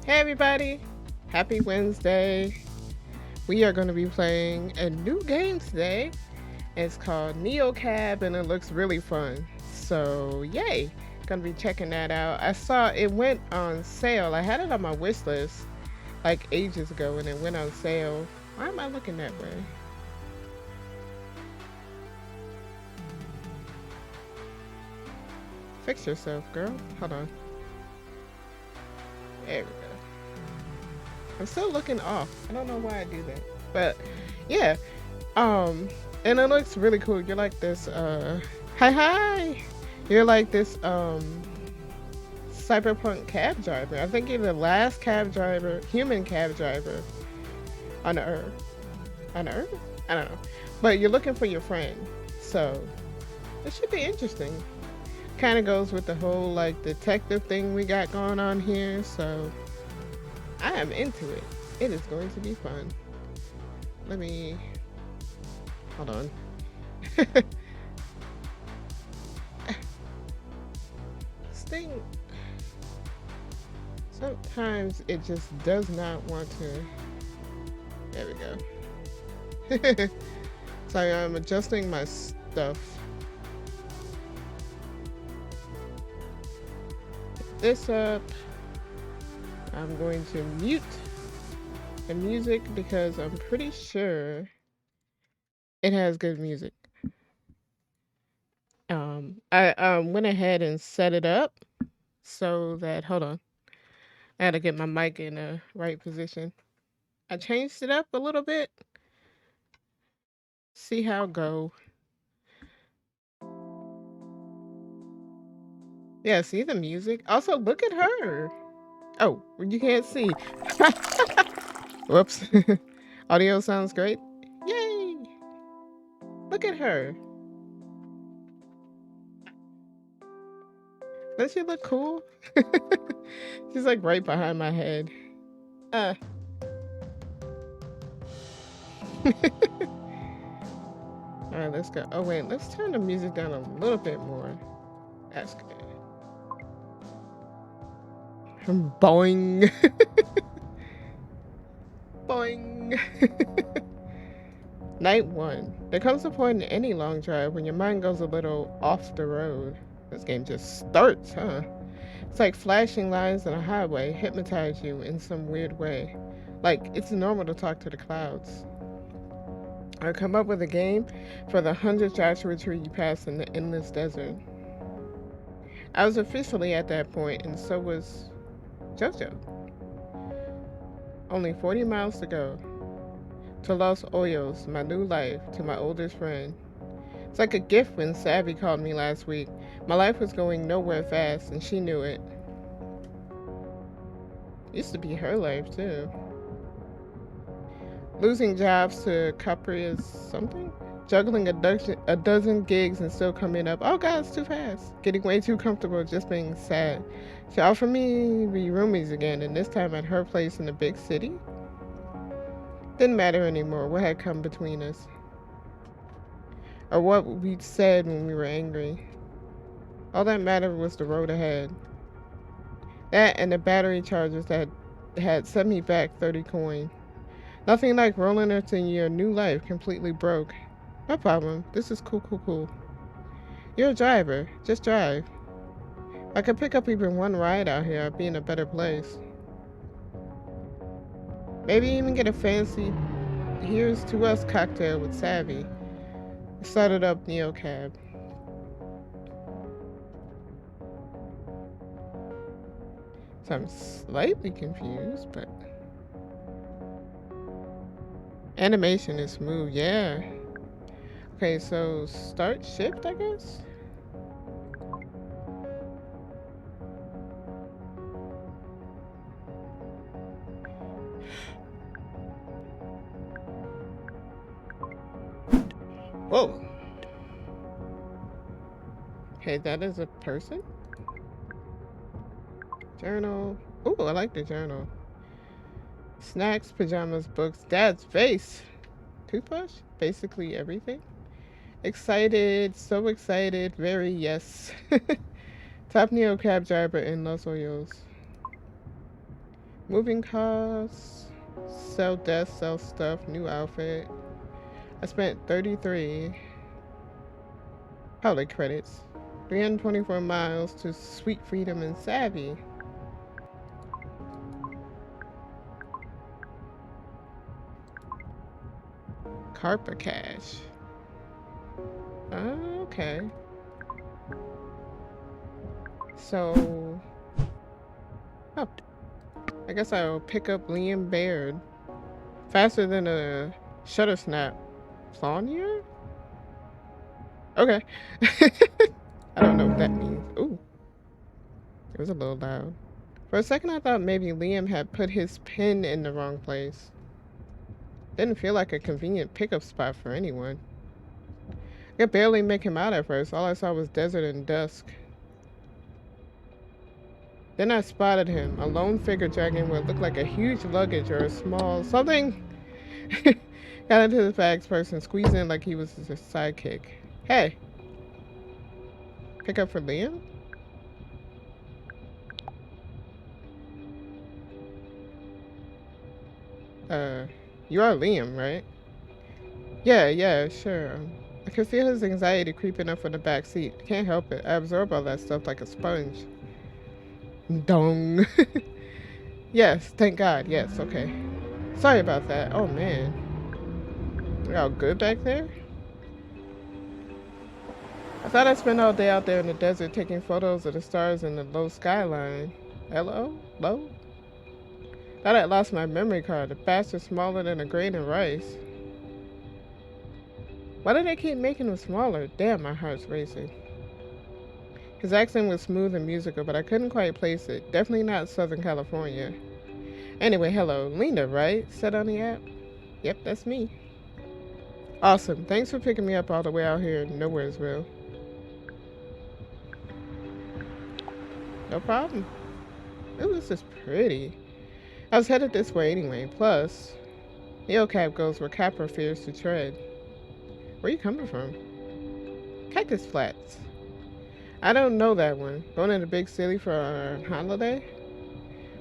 Hey everybody, happy Wednesday. We are going to be playing a new game today. It's called NeoCab and it looks really fun. So, yay. Gonna be checking that out. I saw it went on sale. I had it on my wish list like ages ago and it went on sale. Why am I looking that way? Fix yourself, girl. Hold on. There we go. I'm still looking off. I don't know why I do that. But yeah, Um, and it looks really cool. You're like this, hi. You're like this, cyberpunk cab driver. I think you're the last cab driver, human cab driver on Earth. On Earth? I don't know. But you're looking for your friend. So, it should be interesting. Kind of goes with the whole, like, detective thing we got going on here. So, I am into it. It is going to be fun. Let me, hold on. Sting. Sometimes it just does not want to. There we go. Sorry, I'm adjusting my stuff. This up. I'm going to mute the music because I'm pretty sure it has good music. I went ahead and set it up so that, hold on, I had to get my mic in the right position. I changed it up a little bit. See how it go. Yeah, see the music. Also, look at her. Oh, you can't see. Whoops. Audio sounds great. Yay! Look at her. Does she look cool? She's like right behind my head. Uh. Alright, let's go. Oh, wait, let's turn the music down a little bit more. That's good. Boing. Boing. Night one. There comes a point in any long drive when your mind goes a little off the road. This game just starts, huh? It's like flashing lines on a highway hypnotize you in some weird way. Like, it's normal to talk to the clouds. Or come up with a game for the 100th Joshua tree you passed in the endless desert. I was officially at that point, and so was JoJo. Only 40 miles to go. To Los Oyos, my new life, to my oldest friend. It's like a gift when Savvy called me last week. My life was going nowhere fast, and she knew it. Used to be her life, too. Losing jobs to Capri is something? Juggling a dozen gigs and still coming up. Oh god, it's too fast. Getting way too comfortable just being sad. She offered me be roomies again, and this time at her place in the big city. Didn't matter anymore what had come between us. Or what we'd said when we were angry. All that mattered was the road ahead. That and the battery chargers that had sent me back 30 coin. Nothing like rolling into your new life completely broke. No problem. This is cool. You're a driver. Just drive. I could pick up even one ride out here. I'd be in a better place. Maybe even get a fancy here's to us cocktail with Savvy. We started up NeoCab. So I'm slightly confused, but animation is smooth, yeah. Okay, so start shift, I guess? Whoa. Okay, that is a person? Journal. Ooh, I like the journal. Snacks, pajamas, books, dad's face. Toothbrush? Basically everything. Excited, so excited, very yes. Top Neo cab driver in Los Oyos. Moving costs. Sell desk, sell stuff, new outfit. I spent 33 public credits. 324 miles to Sweet Freedom and Savvy. Carpa cash. Okay. So, oh, I guess I'll pick up Liam Baird faster than a shutter snap. Flawnier? Okay. I don't know what that means. Ooh, it was a little loud. For a second, I thought maybe Liam had put his pin in the wrong place. Didn't feel like a convenient pickup spot for anyone. I could barely make him out at first. All I saw was desert and dusk. Then I spotted him, a lone figure dragging what looked like a huge luggage or a small something. Got into the bags person, squeezed in like he was his sidekick. Hey, pick up for Liam? You are Liam, right? Yeah, sure. I could feel his anxiety creeping up from the back seat. Can't help it. I absorb all that stuff like a sponge. Dong. Yes, thank God. Yes, okay. Sorry about that. Oh man. Y'all good back there? I thought I'd spend all day out there in the desert taking photos of the stars and the low skyline. Hello? Low? Thought I'd lost my memory card. The bastard's smaller than a grain of rice. Why do they keep making them smaller? Damn, my heart's racing. His accent was smooth and musical, but I couldn't quite place it. Definitely not Southern California. Anyway, hello. Lena, right? Said on the app? Yep, that's me. Awesome. Thanks for picking me up all the way out here in Nowheresville. No problem. Ooh, this is pretty. I was headed this way anyway. Plus, Neocab goes where Capra fears to tread. Where you coming from? Cactus Flats. I don't know that one. Going to the big city for a holiday?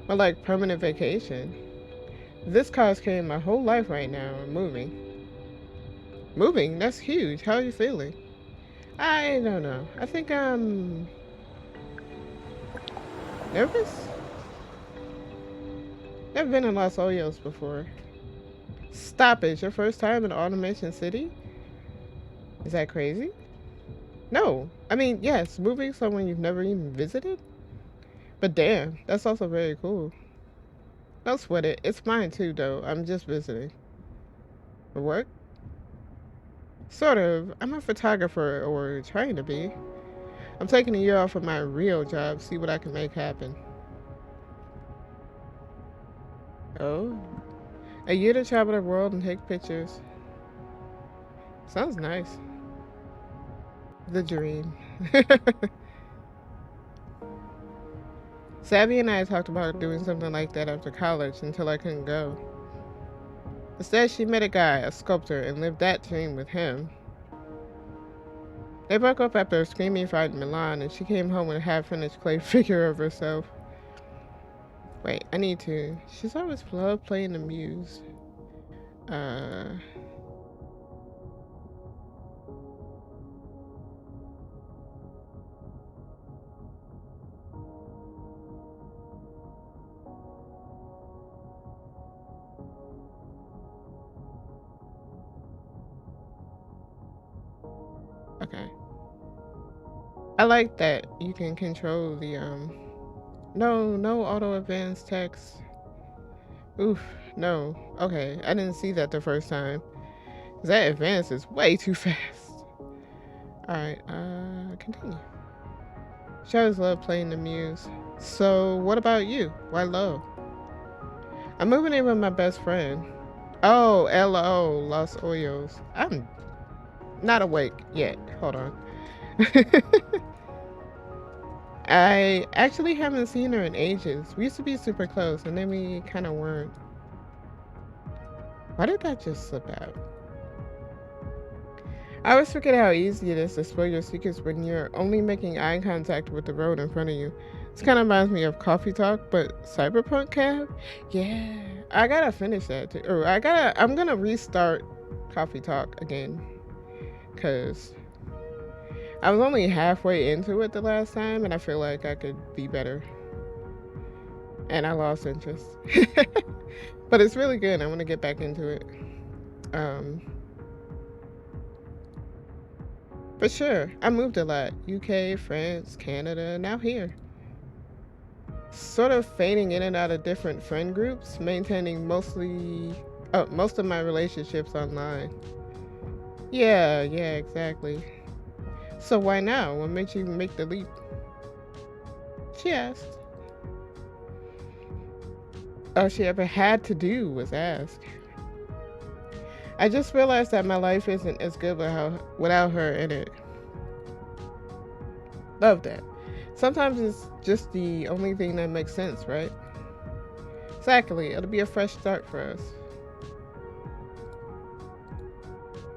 Or like permanent vacation. This car's carrying my whole life right now. I'm moving. Moving? That's huge. How are you feeling? I don't know. I think I'm nervous? Never been in Los Oyos before. Stop it. It's your first time in Automation City? Is that crazy? No. I mean, yes, moving somewhere you've never even visited? But damn, that's also very cool. Don't sweat it. It's mine too, though. I'm just visiting. For work? Sort of. I'm a photographer, or trying to be. I'm taking a year off of my real job, see what I can make happen. Oh. A year to travel the world and take pictures. Sounds nice. The dream. Savvy and I talked about doing something like that after college until I couldn't go. Instead, she met a guy, a sculptor, and lived that dream with him. They broke up after a screaming fight in Milan, and she came home with a half-finished clay figure of herself. Wait, I need to. She's always loved playing the muse. Okay. I like that you can control the, no auto advance text. Oof, no. Okay, I didn't see that the first time. That advance is way too fast. Alright, continue. She always loved playing the muse. So, what about you? Why low? I'm moving in with my best friend. Oh, LO, Los Oyos. I'm not awake yet. Hold on. I actually haven't seen her in ages. We used to be super close, and then we kind of weren't. Why did that just slip out? I always forget how easy it is to spill your secrets when you're only making eye contact with the road in front of you. This kind of reminds me of Coffee Talk, but Cyberpunk Cab? Yeah, I gotta finish that too. Or I'm gonna restart Coffee Talk again, because I was only halfway into it the last time, and I feel like I could be better. And I lost interest. But it's really good. I want to get back into it. Um, for sure. I moved a lot. UK, France, Canada, now here. Sort of fading in and out of different friend groups, maintaining most of my relationships online. Yeah, exactly. So why now? What makes you make the leap? She asked. All she ever had to do was ask. I just realized that my life isn't as good without her in it. Love that. Sometimes it's just the only thing that makes sense, right? Exactly. It'll be a fresh start for us.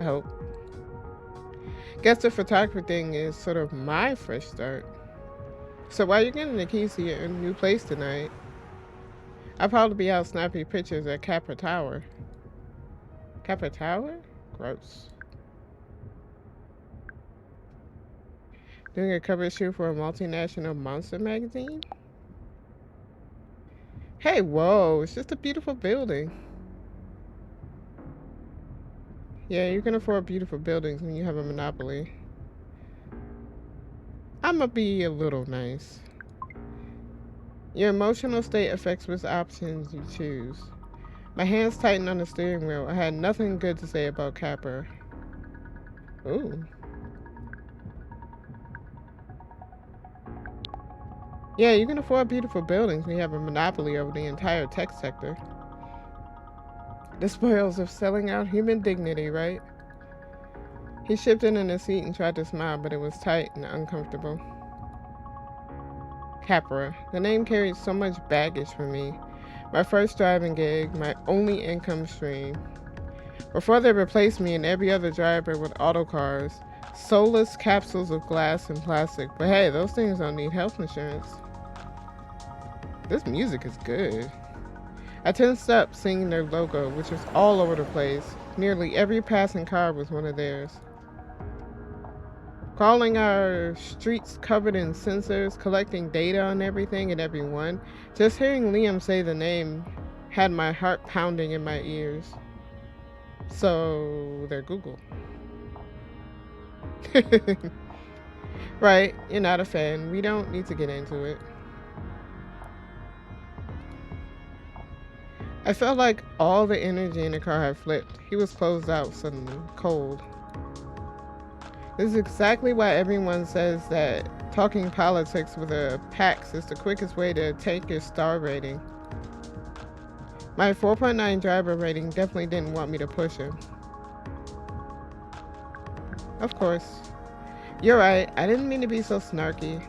I hope. Guess the photography thing is sort of my fresh start. So while you're getting the keys to your new place tonight, I'll probably be out snapping pictures at Capra Tower. Capra Tower? Gross. Doing a cover shoot for a multinational monster magazine? Hey, whoa, it's just a beautiful building. Yeah, you can afford beautiful buildings when you have a monopoly. I'ma be a little nice. Your emotional state affects which options you choose. My hands tightened on the steering wheel. I had nothing good to say about Capper. Ooh. Yeah, you can afford beautiful buildings when you have a monopoly over the entire tech sector. The spoils of selling out human dignity, right? He shifted in his seat and tried to smile, but it was tight and uncomfortable. Capra. The name carried so much baggage for me. My first driving gig, my only income stream. Before they replaced me and every other driver with autocars, soulless capsules of glass and plastic. But hey, those things don't need health insurance. This music is good. I tensed up seeing their logo, which was all over the place. Nearly every passing car was one of theirs. Calling our streets covered in sensors, collecting data on everything and everyone. Just hearing Liam say the name had my heart pounding in my ears. So they're Google. Right, you're not a fan. We don't need to get into it. I felt like all the energy in the car had flipped. He was closed out suddenly, cold. This is exactly why everyone says that talking politics with a PAX is the quickest way to take your star rating. My 4.9 driver rating definitely didn't want me to push him. Of course. You're right, I didn't mean to be so snarky.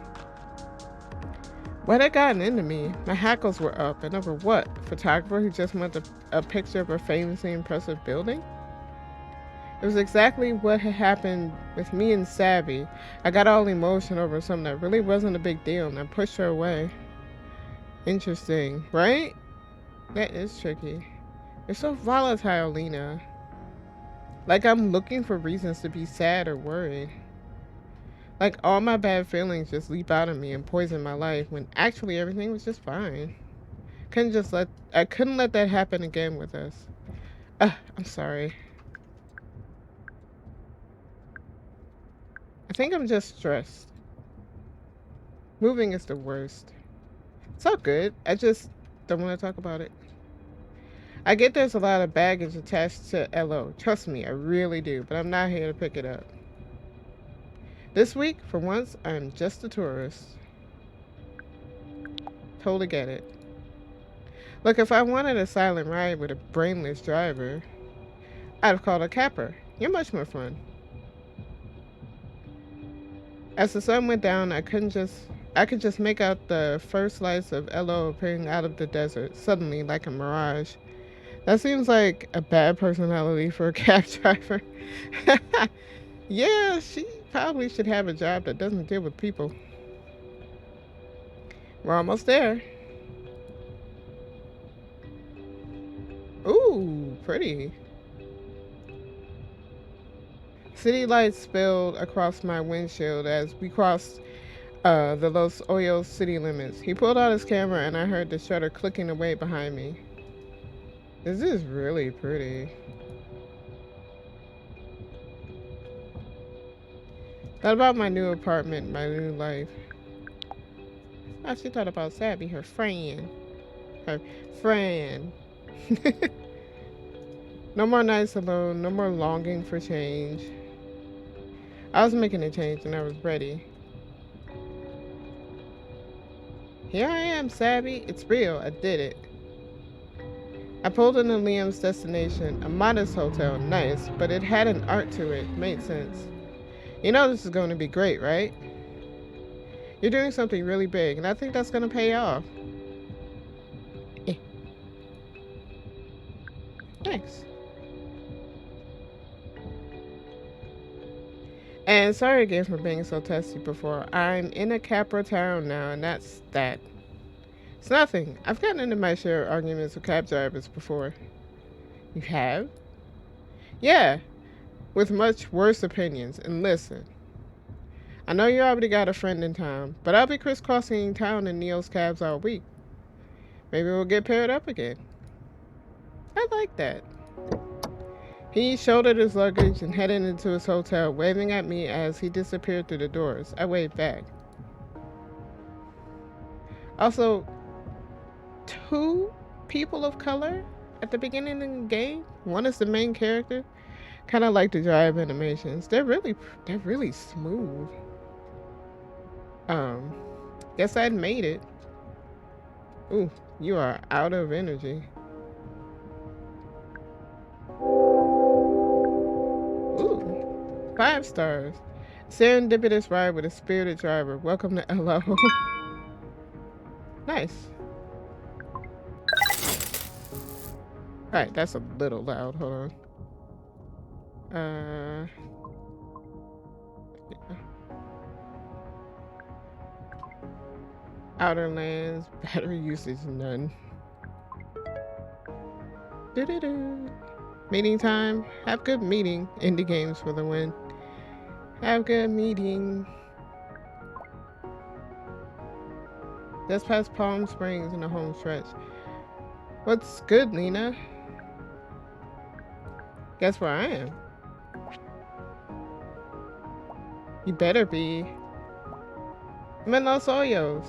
What had gotten into me? My hackles were up, and over what? A photographer who just wanted a picture of a famously impressive building? It was exactly what had happened with me and Savvy. I got all emotional over something that really wasn't a big deal, and I pushed her away. Interesting, right? That is tricky. You're so volatile, Lena. Like I'm looking for reasons to be sad or worried. Like all my bad feelings just leap out of me and poison my life when actually everything was just fine. I couldn't let that happen again with us. I'm sorry. I think I'm just stressed. Moving is the worst. It's all good. I just don't want to talk about it. I get there's a lot of baggage attached to LO. Trust me, I really do, but I'm not here to pick it up. This week, for once, I'm just a tourist. Totally get it. Look, if I wanted a silent ride with a brainless driver, I'd have called a capper. You're much more fun. As the sun went down, I could just make out the first lights of LO appearing out of the desert, suddenly like a mirage. That seems like a bad personality for a cab driver. Yeah, she probably should have a job that doesn't deal with people. We're almost there. Ooh, pretty. City lights spilled across my windshield as we crossed the Los Oyos city limits. He pulled out his camera and I heard the shutter clicking away behind me. This is really pretty. Thought about my new apartment, my new life. Oh, she thought about Sabby, her friend. Her friend. No more nights alone, no more longing for change. I was making a change and I was ready. Here I am, Sabby. It's real. I did it. I pulled into Liam's destination, a modest hotel. Nice, but it had an art to it. Made sense. You know this is going to be great, right? You're doing something really big, and I think that's going to pay off. Eh. Thanks. And sorry again for being so testy before. I'm in a Capra town now, and that's that. It's nothing. I've gotten into my share of arguments with cab drivers before. You have? Yeah, with much worse opinions. And listen, I know you already got a friend in town, but I'll be crisscrossing town in Neo's cabs all week. Maybe we'll get paired up again. I like that. He shouldered his luggage and headed into his hotel, waving at me as he disappeared through the doors. I waved back. Also, two people of color at the beginning of the game. One is the main character. Kind of like the drive animations. They're really smooth. Um, guess I'd made it. Ooh, you are out of energy. Ooh, 5 stars. Serendipitous ride with a spirited driver. Welcome to LO. Nice. Alright, that's a little loud. Hold on. Yeah. Outer Lands. Battery usage none. Doo-doo-doo. Meeting time. Have good meeting. Indie games for the win. Have good meeting. Just past Palm Springs in the home stretch. What's good, Lena? Guess where I am? You better be. I'm in Los Oyos.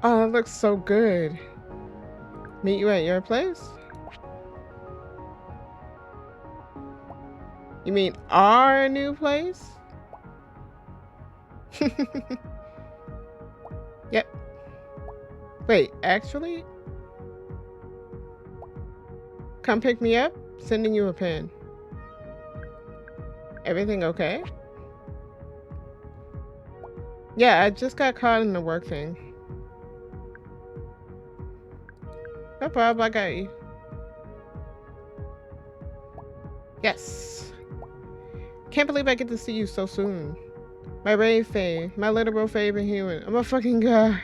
Oh, that looks so good. Meet you at your place? You mean our new place? Yep. Wait, actually? Come pick me up? Sending you a pin. Everything okay? Yeah, I just got caught in the work thing. No problem, I got you. Yes. Can't believe I get to see you so soon. My rave fave, my literal favorite human. I'm a fucking god.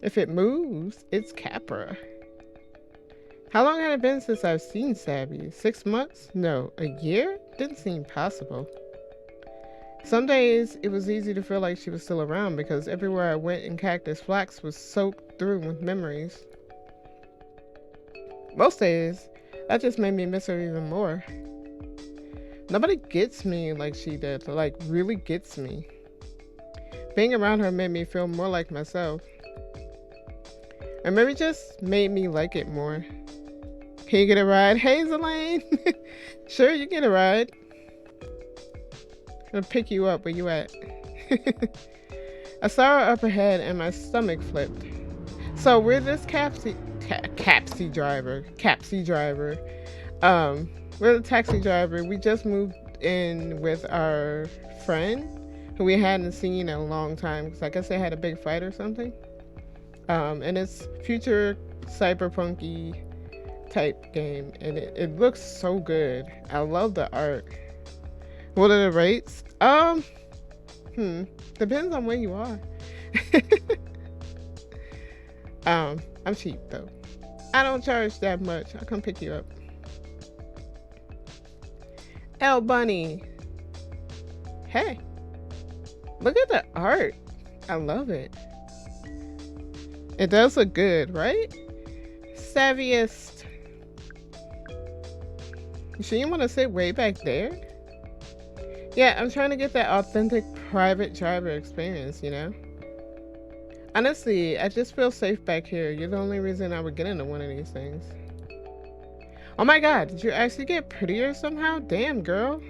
If it moves, it's Capra. How long had it been since I've seen Sabby? 6 months? No, a year? Didn't seem possible. Some days, it was easy to feel like she was still around because everywhere I went in Cactus Flax was soaked through with memories. Most days, that just made me miss her even more. Nobody gets me like she did, like really gets me. Being around her made me feel more like myself. Or maybe just made me like it more. Can you get a ride? Hey, Zelaine! Sure, you get a ride. I'm gonna pick you up. Where you at? I saw her up ahead and my stomach flipped. So we're this Capsy driver. We're the taxi driver. We just moved in with our friend who we hadn't seen in a long time because I guess they had a big fight or something. And it's future cyberpunky type game, and it looks so good. I love the art. What are the rates? Hmm, depends on where you are. I'm cheap though. I don't charge that much. I'll come pick you up. L Bunny. Hey, look at the art. I love it. It does look good, right? Savviest. You sure you want to sit way back there? Yeah, I'm trying to get that authentic private driver experience, you know? Honestly, I just feel safe back here. You're the only reason I would get into one of these things. Oh my god, did you actually get prettier somehow? Damn, girl.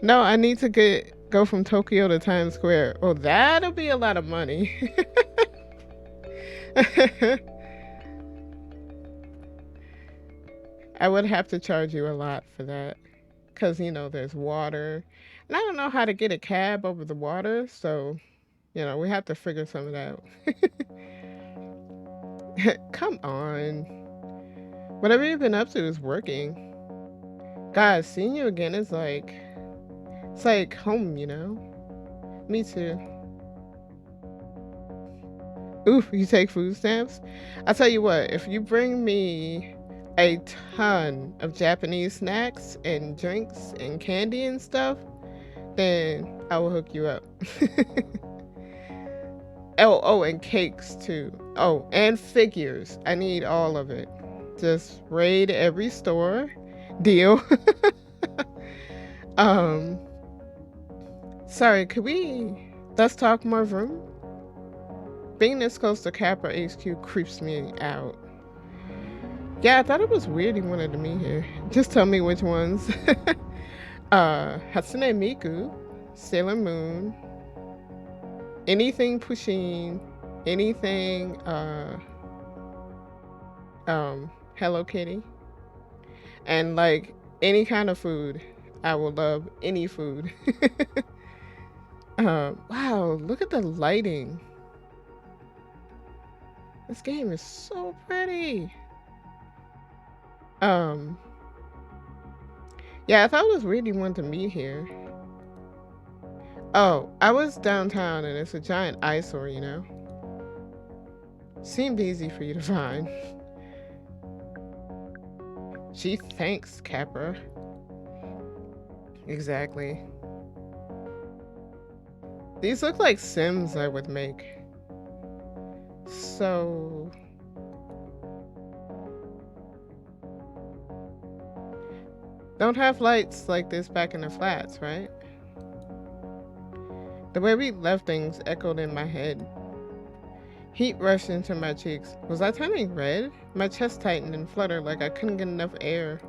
No, I need to go from Tokyo to Times Square. Oh, that'll be a lot of money. I would have to charge you a lot for that. Because, you know, there's water. And I don't know how to get a cab over the water, so, you know, we have to figure some of that out. Come on. Whatever you've been up to is working. God, seeing you again is like, it's like home, you know? Me too. Oof, you take food stamps? I'll tell you what, if you bring me a ton of Japanese snacks and drinks and candy and stuff, then I will hook you up. Oh, and cakes too. Oh, and figures. I need all of it. Just raid every store. Deal. um, sorry, let's talk more room? Being this close to Capra HQ creeps me out. Yeah, I thought it was weird he wanted to meet here. Just tell me which ones. Hatsune Miku, Sailor Moon, anything Pusheen, anything, Hello Kitty, and like any kind of food. I will love any food. Wow, look at the lighting. This game is so pretty. Yeah, I thought it was weird you wanted to meet here. Oh, I was downtown and it's a giant eyesore, you know? Seemed easy for you to find. Gee, thanks, Capra. Exactly. These look like Sims I would make. So... don't have lights like this back in the flats, right? The way we left things echoed in my head. Heat rushed into my cheeks. Was I turning red? My chest tightened and fluttered like I couldn't get enough air.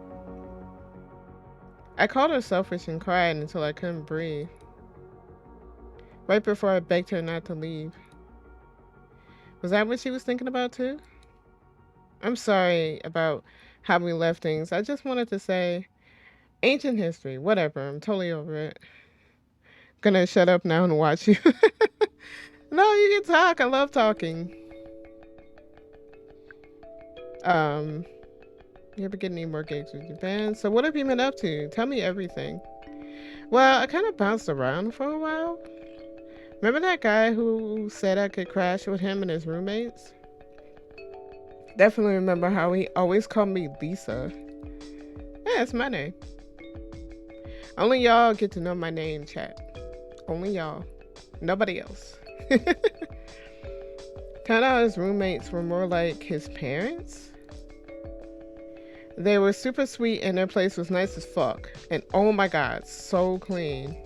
I called her selfish and cried until I couldn't breathe. Right before I begged her not to leave. Was that what she was thinking about too? I'm sorry about how we left things. I just wanted to say, ancient history, whatever. I'm totally over it. Gonna shut up now and watch you. No, you can talk. I love talking. You ever get any more gigs with Japan? So what have you been up to? Tell me everything. Well, I kind of bounced around for a while. Remember that guy who said I could crash with him and his roommates? Definitely remember how he always called me Lisa. Yeah, it's my name. Only y'all get to know my name, chat. Only y'all. Nobody else. Turned out his roommates were more like his parents. They were super sweet and their place was nice as fuck. And oh my god, so clean.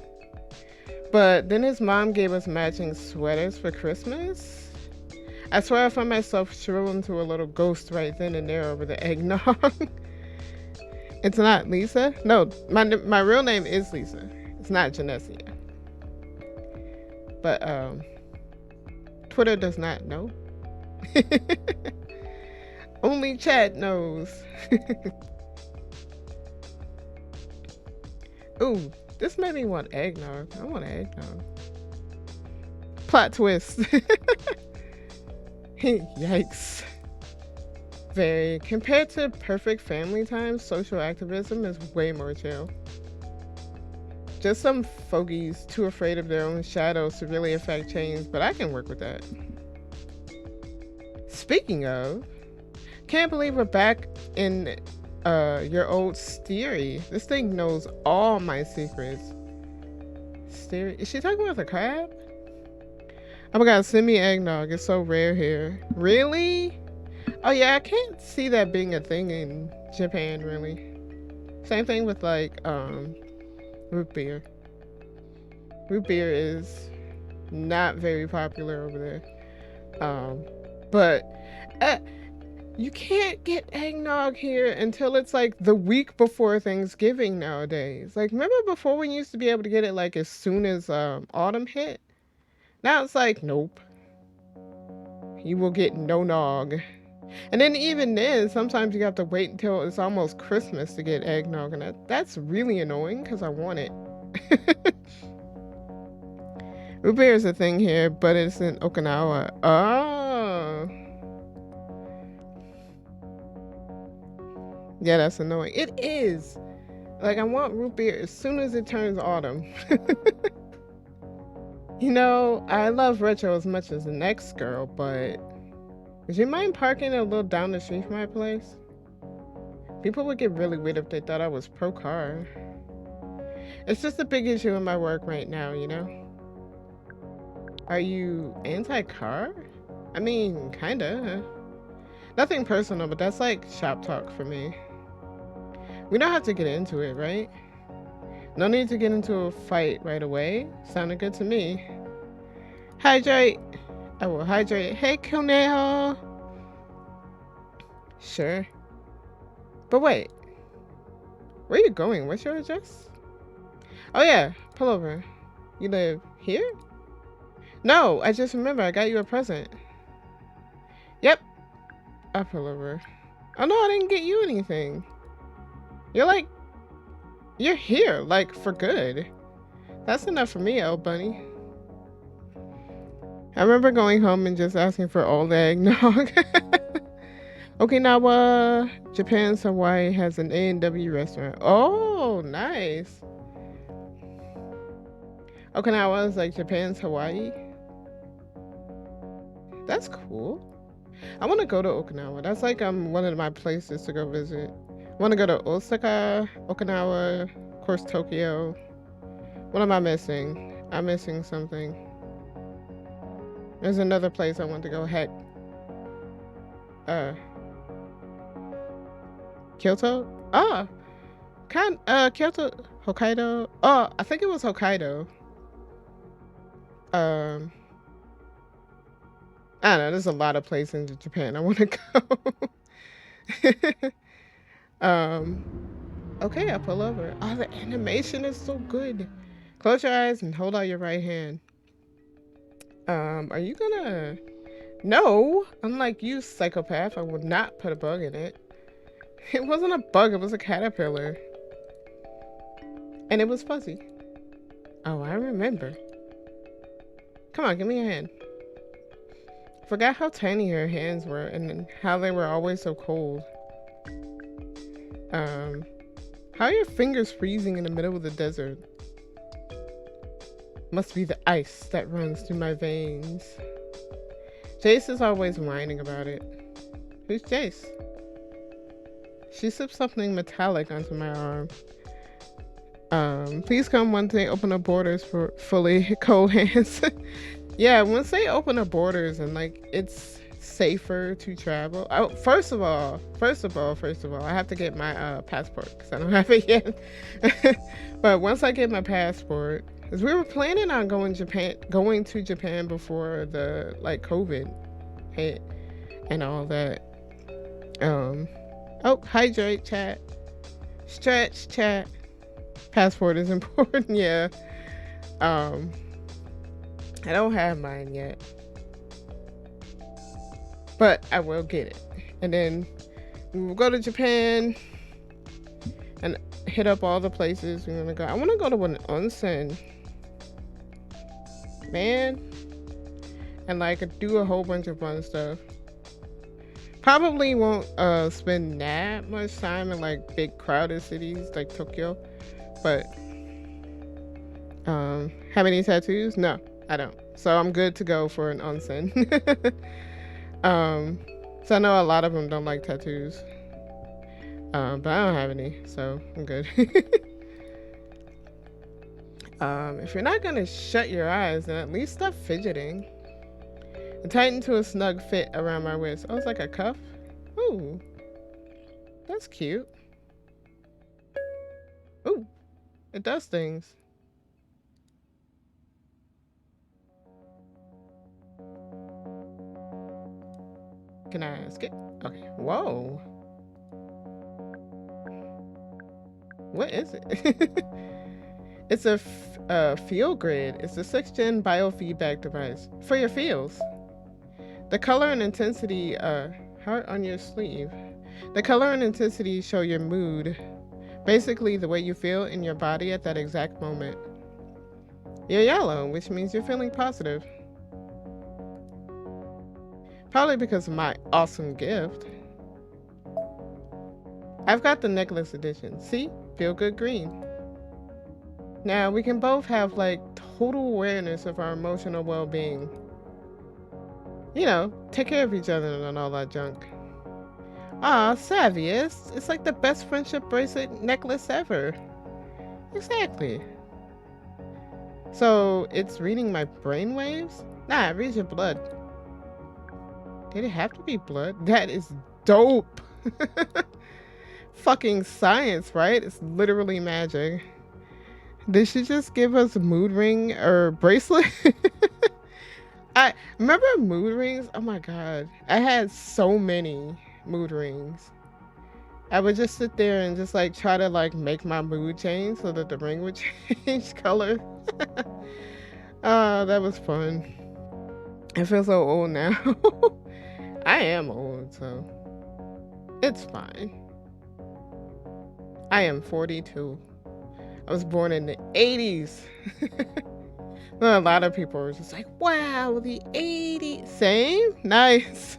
But then his mom gave us matching sweaters for Christmas. I swear I found myself shriveled into a little ghost right then and there over the eggnog. It's not Lisa? No, my real name is Lisa. It's not Janessia. But Twitter does not know. Only chat knows. Ooh, this made me want eggnog. I want eggnog. Plot twist. Yikes. Very. Compared to perfect family time, social activism is way more chill. Just some fogies too afraid of their own shadows to really affect change, but I can work with that. Speaking of, can't believe we're back in your old Steery. This thing knows all my secrets. Steery, is she talking about the crab? Oh my god, send me eggnog. It's so rare here. Really? Oh yeah, I can't see that being a thing in Japan really. Same thing with like root beer. Root beer is not very popular over there. But uh, you can't get eggnog here until it's like the week before Thanksgiving nowadays. Like, remember before we used to be able to get it like as soon as autumn hit? Now it's like, nope, you will get no nog. And then even then, sometimes you have to wait until it's almost Christmas to get eggnog, and that's really annoying because I want it. Root beer is a thing here, but it's in Okinawa. Oh. Yeah, that's annoying. It is. Like, I want root beer as soon as it turns autumn. You know, I love retro as much as the next girl, but would you mind parking a little down the street from my place? People would get really weird if they thought I was pro car. It's just a big issue in my work right now, you know? Are you anti-car? I mean, kinda. Nothing personal, but that's like shop talk for me. We don't have to get into it, right? No need to get into a fight right away. Sounded good to me. Hydrate. I will hydrate. Hey, Conejo. Sure. But wait. Where are you going? What's your address? Oh yeah, pull over. You live here? No, I just remember I got you a present. Yep. I'll pull over. Oh no, I didn't get you anything. You're here, like, for good. That's enough for me, old bunny. I remember going home and just asking for all the eggnog. Okinawa, Japan's Hawaii has an A&W restaurant. Oh, nice. Okinawa is like Japan's Hawaii. That's cool. I want to go to Okinawa. That's like one of my places to go visit. I want to go to Osaka, Okinawa, of course Tokyo. What am I missing? I'm missing something. There's another place I want to go. Heck. Kyoto? Ah! Kyoto, Hokkaido. Oh, I think it was Hokkaido. I don't know, there's a lot of places in Japan I want to go. Okay, I pull over. Oh, the animation is so good. Close your eyes and hold out your right hand. Are you gonna... No! Unlike you, psychopath, I would not put a bug in it. It wasn't a bug, it was a caterpillar. And it was fuzzy. Oh, I remember. Come on, give me your hand. Forgot how tiny her hands were and how they were always so cold. How are your fingers freezing in the middle of the desert? Must be the ice that runs through my veins. Jace is always whining about it. Who's Jace? She slipped something metallic onto my arm. Please come once they open up borders for fully cold hands. Yeah, once they open up borders and like it's safer to travel. Oh, first of all, I have to get my passport because I don't have it yet. But once I get my passport, because we were planning on going to Japan before the like COVID hit and all that. Oh, hydrate, chat. Stretch, chat. Passport is important, yeah. I don't have mine yet, but I will get it. And then we will go to Japan and hit up all the places we're gonna go. I want to go to an onsen, man, and like do a whole bunch of fun stuff. Probably won't spend that much time in like big crowded cities like Tokyo. But how many tattoos? No, I don't. So I'm good to go for an onsen. um, so I know a lot of them don't like tattoos. But I don't have any, so I'm good. If you're not gonna shut your eyes, then at least stop fidgeting. And tighten to a snug fit around my wrist. Oh, it's like a cuff? Ooh, that's cute. Ooh, it does things. Can I skip? Okay. Whoa. What is it? It's a feel grid. It's a 6th-gen biofeedback device for your feels. The color and intensity, heart on your sleeve. The color and intensity show your mood. Basically, the way you feel in your body at that exact moment. You're yellow, which means you're feeling positive. Probably because of my awesome gift. I've got the necklace edition. See? Feel good green. Now, we can both have like total awareness of our emotional well being. You know, take care of each other and all that junk. Ah, Savius, it's like the best friendship bracelet necklace ever. Exactly. So, it's reading my brainwaves? Nah, it reads your blood. Did it have to be blood? That is dope. Fucking science, right? It's literally magic. Did she just give us a mood ring or bracelet? I remember mood rings. Oh my god. I had so many mood rings. I would just sit there and just like try to like make my mood change so that the ring would change color. That was fun. I feel so old now. I am old, so it's fine. I am 42. I was born in the 80s. A lot of people were just like, wow, the 80s. Same? Nice.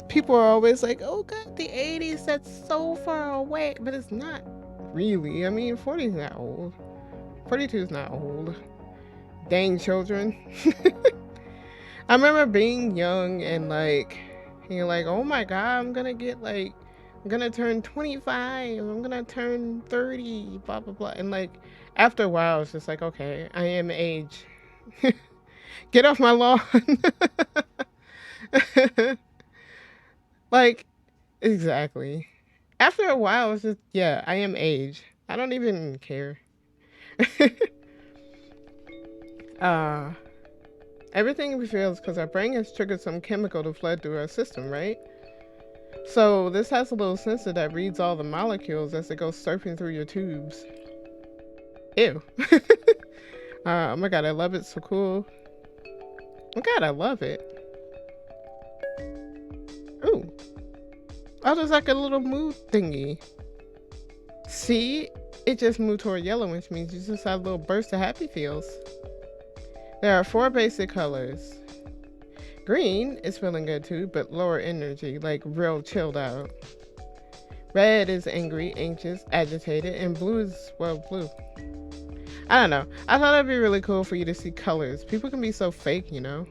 People are always like, oh god, the 80s, that's so far away. But it's not really. I mean, 40 is not old. 42 is not old. Dang children. I remember being young and like, you're like, oh my god, I'm gonna turn 25, I'm gonna turn 30, blah blah blah. And like after a while it's just like, okay, I am age. Get off my lawn. Like, exactly. After a while it's just, yeah, I am age. I don't even care. uh Everything we feel is because our brain has triggered some chemical to flood through our system, right? So this has a little sensor that reads all the molecules as it goes surfing through your tubes. Ew. Oh my god, I love it. So cool. Oh god, I love it. Ooh. Oh, there's like a little mood thingy. See? It just moved toward yellow, which means you just have a little burst of happy feels. There are 4 basic colors. Green is feeling good too, but lower energy, like real chilled out. Red is angry, anxious, agitated, and blue is, well, blue. I don't know. I thought it'd be really cool for you to see colors. People can be so fake, you know?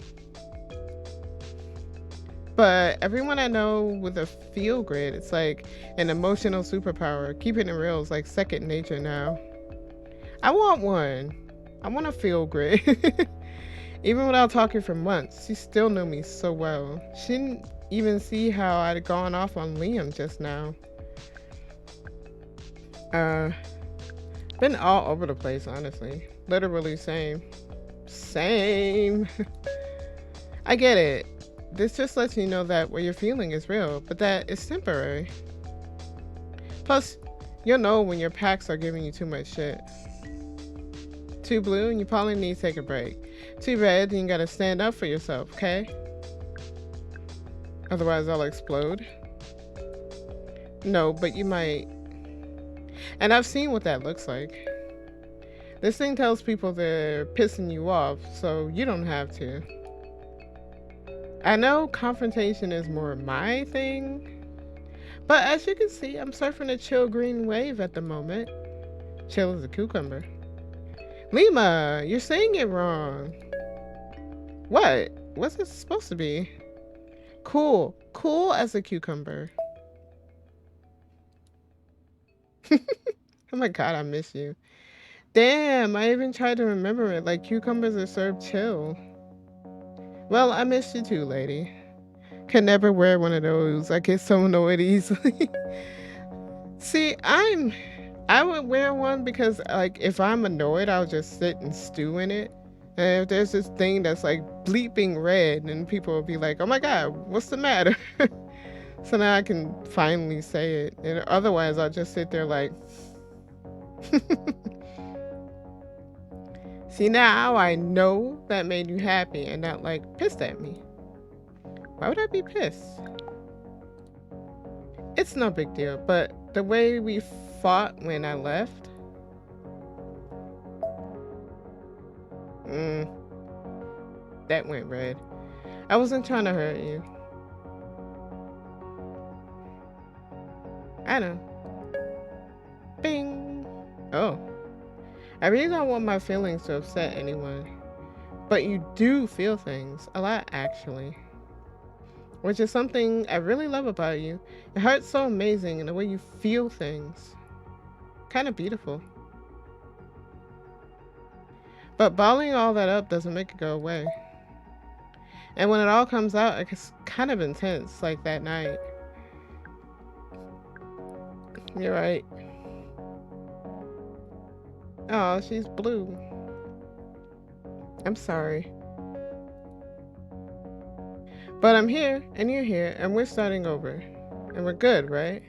But everyone I know with a feel grid, it's like an emotional superpower. Keeping it real is like second nature now. I want one. I want a feel grid. Even without talking for months, she still knew me so well. She didn't even see how I'd gone off on Liam just now. Been all over the place, honestly. Literally same. Same. I get it. This just lets you know that what you're feeling is real, but that it's temporary. Plus, you'll know when your packs are giving you too much shit. Too blue, and you probably need to take a break. Too red, then you gotta stand up for yourself, okay? Otherwise, I'll explode. No, but you might. And I've seen what that looks like. This thing tells people they're pissing you off, so you don't have to. I know confrontation is more my thing, but as you can see, I'm surfing a chill green wave at the moment. Chill as a cucumber. Lima, you're saying it wrong. What? What's it supposed to be? Cool. Cool as a cucumber. Oh my god, I miss you. Damn, I even tried to remember it. Like cucumbers are served chill. Well, I miss you too, lady. Can never wear one of those. I get so annoyed easily. See, I would wear one because like if I'm annoyed, I'll just sit and stew in it. And if there's this thing that's like bleeping red, and people will be like, "Oh my god, what's the matter?" So now I can finally say it. And otherwise, I'll just sit there like. See, now I know that made you happy and not like pissed at me. Why would I be pissed? It's no big deal, but the way we fought when I left, mm, that went red. I wasn't trying to hurt you. I know. Bing. Oh. I really don't want my feelings to upset anyone. But you do feel things. A lot, actually. Which is something I really love about you. Your heart's so amazing and the way you feel things. Kind of beautiful. But bottling all that up doesn't make it go away. And when it all comes out, it's kind of intense, like that night. You're right. Oh, she's blue. I'm sorry. But I'm here, and you're here, and we're starting over. And we're good, right?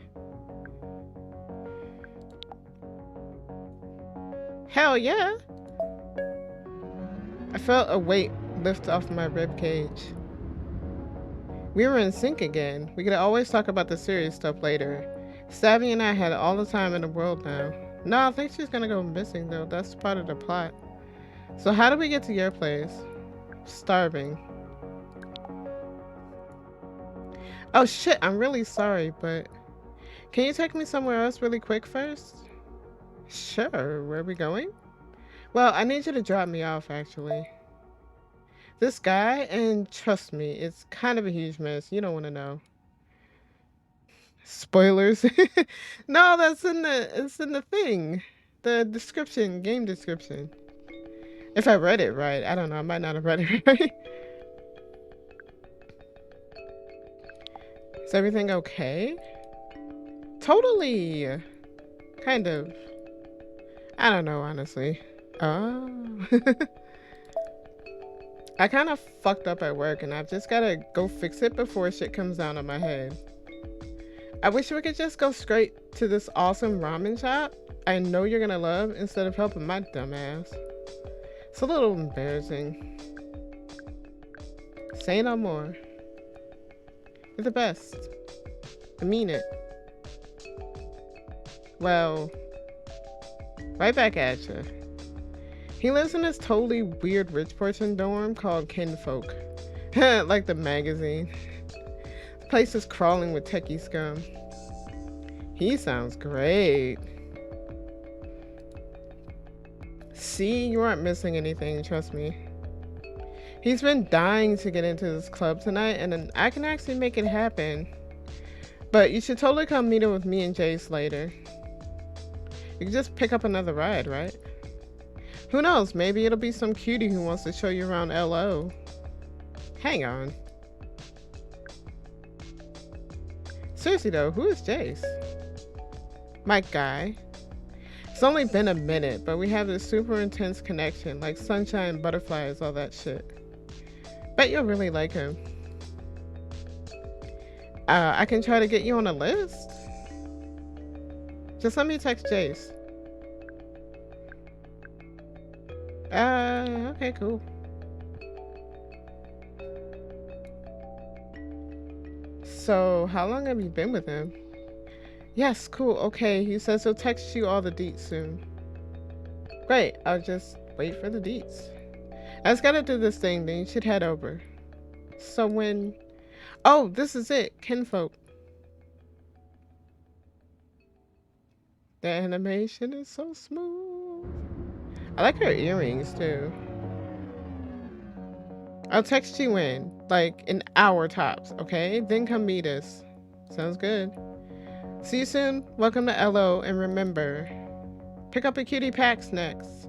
Hell yeah! I felt a weight lift off my rib cage. We were in sync again. We could always talk about the serious stuff later. Savvy and I had all the time in the world now. No, I think she's gonna go missing though. That's part of the plot. So how do we get to your place? Starving. Oh shit, I'm really sorry, but can you take me somewhere else really quick first? Sure, where are we going? Well, I need you to drop me off actually. This guy, and trust me, it's kind of a huge mess. You don't want to know. Spoilers. No, it's in the thing. The description, game description. If I read it right. I don't know, I might not have read it right. Is everything okay? Totally. Kind of. I don't know, honestly. Oh. I kind of fucked up at work and I've just gotta go fix it before shit comes down on my head. I wish we could just go straight to this awesome ramen shop I know you're gonna love instead of helping my dumb ass. It's a little embarrassing. Say no more. You're the best. I mean it. Well, right back at you. He lives in this totally weird rich person dorm called Kinfolk. Like the magazine. The place is crawling with techie scum. He sounds great. See, you aren't missing anything, trust me. He's been dying to get into this club tonight, and then I can actually make it happen. But you should totally come meet him with me and Jace later. You can just pick up another ride, right? Who knows, maybe it'll be some cutie who wants to show you around LO. Hang on. Seriously though, who is Jace? My guy. It's only been a minute, but we have this super intense connection, like sunshine, butterflies, all that shit. Bet you'll really like him. I can try to get you on a list. Just let me text Jace. Okay, cool. So, how long have you been with him? Yes, cool. Okay, he says he'll text you all the deets soon. Great, I'll just wait for the deets. I just gotta do this thing, then you should head over. So when, oh, this is it, kinfolk. The animation is so smooth. I like her earrings too. I'll text you in like an hour tops, okay? Then come meet us. Sounds good. See you soon. Welcome to LO, and remember, pick up a cutie packs next.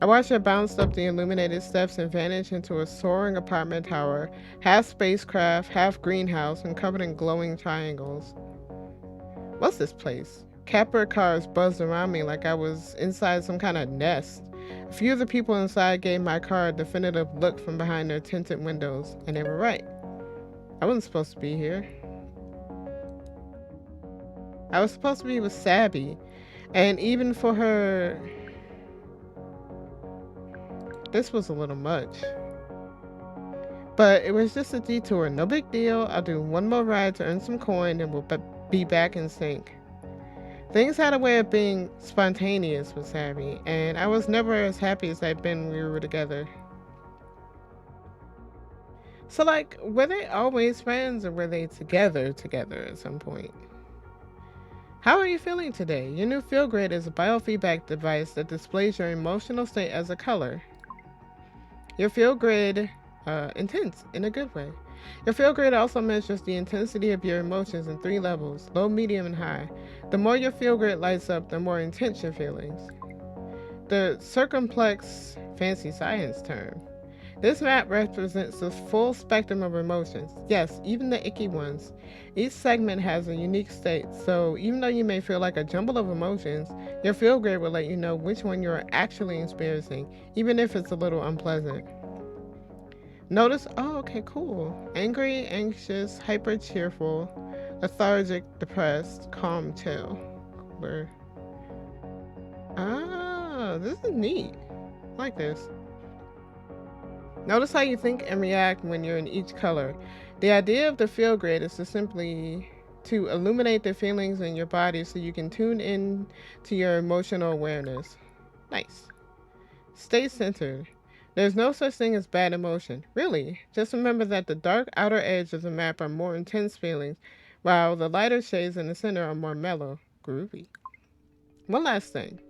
I watched her bounce up the illuminated steps and vanish into a soaring apartment tower, half spacecraft, half greenhouse, and covered in glowing triangles. What's this place? Capra cars buzzed around me like I was inside some kind of nest. A few of the people inside gave my car a definitive look from behind their tinted windows, and they were right. I wasn't supposed to be here. I was supposed to be with Sabby, and even for her, this was a little much. But it was just a detour, no big deal. I'll do one more ride to earn some coin and we'll be back in sync. Things had a way of being spontaneous with Sabby, and I was never as happy as I'd been when we were together. So, like, were they always friends or were they together at some point? How are you feeling today? Your new Feel Grid is a biofeedback device that displays your emotional state as a color. Your Feel Grid, intense in a good way. Your Feel Grid also measures the intensity of your emotions in 3 levels, low, medium, and high. The more your Feel Grid lights up, the more intense your feelings. The circumplex, fancy science term. This map represents the full spectrum of emotions. Yes, even the icky ones. Each segment has a unique state, so even though you may feel like a jumble of emotions, your Feel Grid will let you know which one you're actually experiencing, even if it's a little unpleasant. Notice, oh, okay, cool. Angry, anxious, hyper cheerful, lethargic, depressed, calm, chill. Cooler. Ah, this is neat. I like this. Notice how you think and react when you're in each color. The idea of the Feel Grid is to simply to illuminate the feelings in your body so you can tune in to your emotional awareness. Nice. Stay centered. There's no such thing as bad emotion. Really. Just remember that the dark outer edge of the map are more intense feelings, while the lighter shades in the center are more mellow. Groovy. One last thing.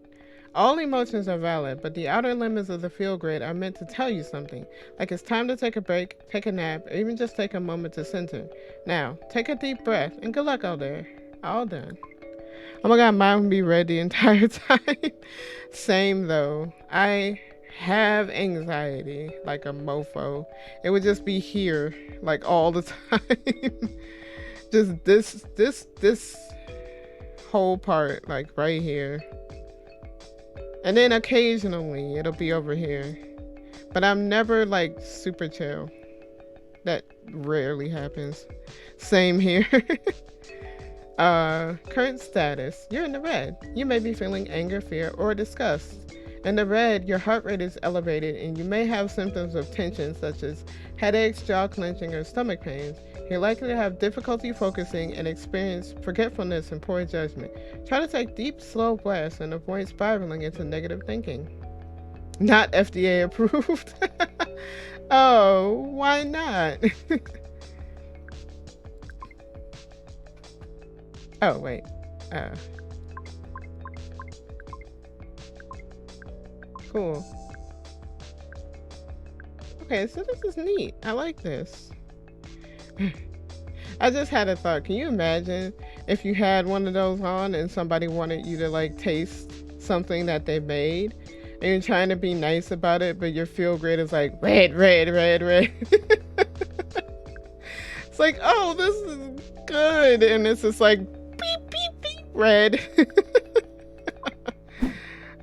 All emotions are valid, but the outer limits of the Feel Grid are meant to tell you something, like it's time to take a break, take a nap, or even just take a moment to center. Now, take a deep breath, and good luck out there. All done. Oh my god, mine would be red the entire time. Same though. I have anxiety like a mofo. It would just be here like all the time. Just this whole part like right here. And then occasionally it'll be over here. But I'm never like super chill. That rarely happens. Same here. Current status. You're in the red. You may be feeling anger, fear, or disgust. In the red, your heart rate is elevated and you may have symptoms of tension such as headaches, jaw clenching, or stomach pains. You're likely to have difficulty focusing and experience forgetfulness and poor judgment. Try to take deep, slow breaths and avoid spiraling into negative thinking. Not FDA approved. Oh, why not? Oh, wait. Uh, cool. Okay, so this is neat. I like this. I just had a thought. Can you imagine if you had one of those on and somebody wanted you to like taste something that they made and you're trying to be nice about it, but your Feel Grid is like red, red, red, red. It's like, oh, this is good. And it's just like beep, beep, beep, red.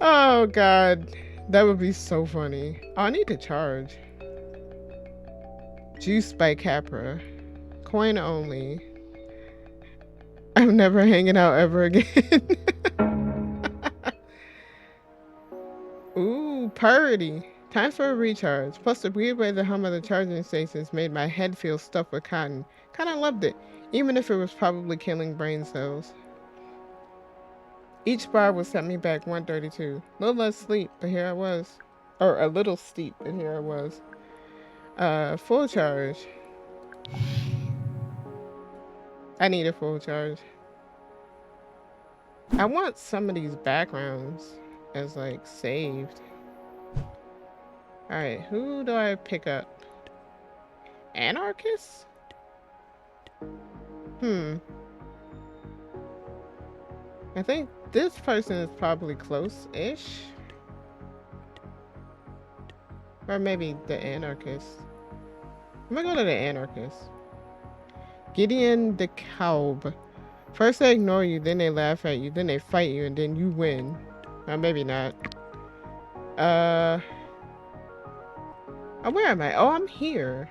Oh, God. That would be so funny. Oh, I need to charge. Juice by Capra. Coin only. I'm never hanging out ever again. Ooh, party. Time for a recharge. Plus, the weird way the hum of the charging stations made my head feel stuffed with cotton. Kinda loved it, even if it was probably killing brain cells. Each bar would set me back 132. A little less sleep, but here I was. Or a little steep, but here I was. Full charge. I need a full charge. I want some of these backgrounds as like saved. Alright, who do I pick up? Anarchist? I think this person is probably close-ish. Or maybe the anarchist. I'm gonna go to the anarchist. Gideon the Calb. First they ignore you, then they laugh at you, then they fight you, and then you win. Or maybe not. Oh, where am I? Oh, I'm here.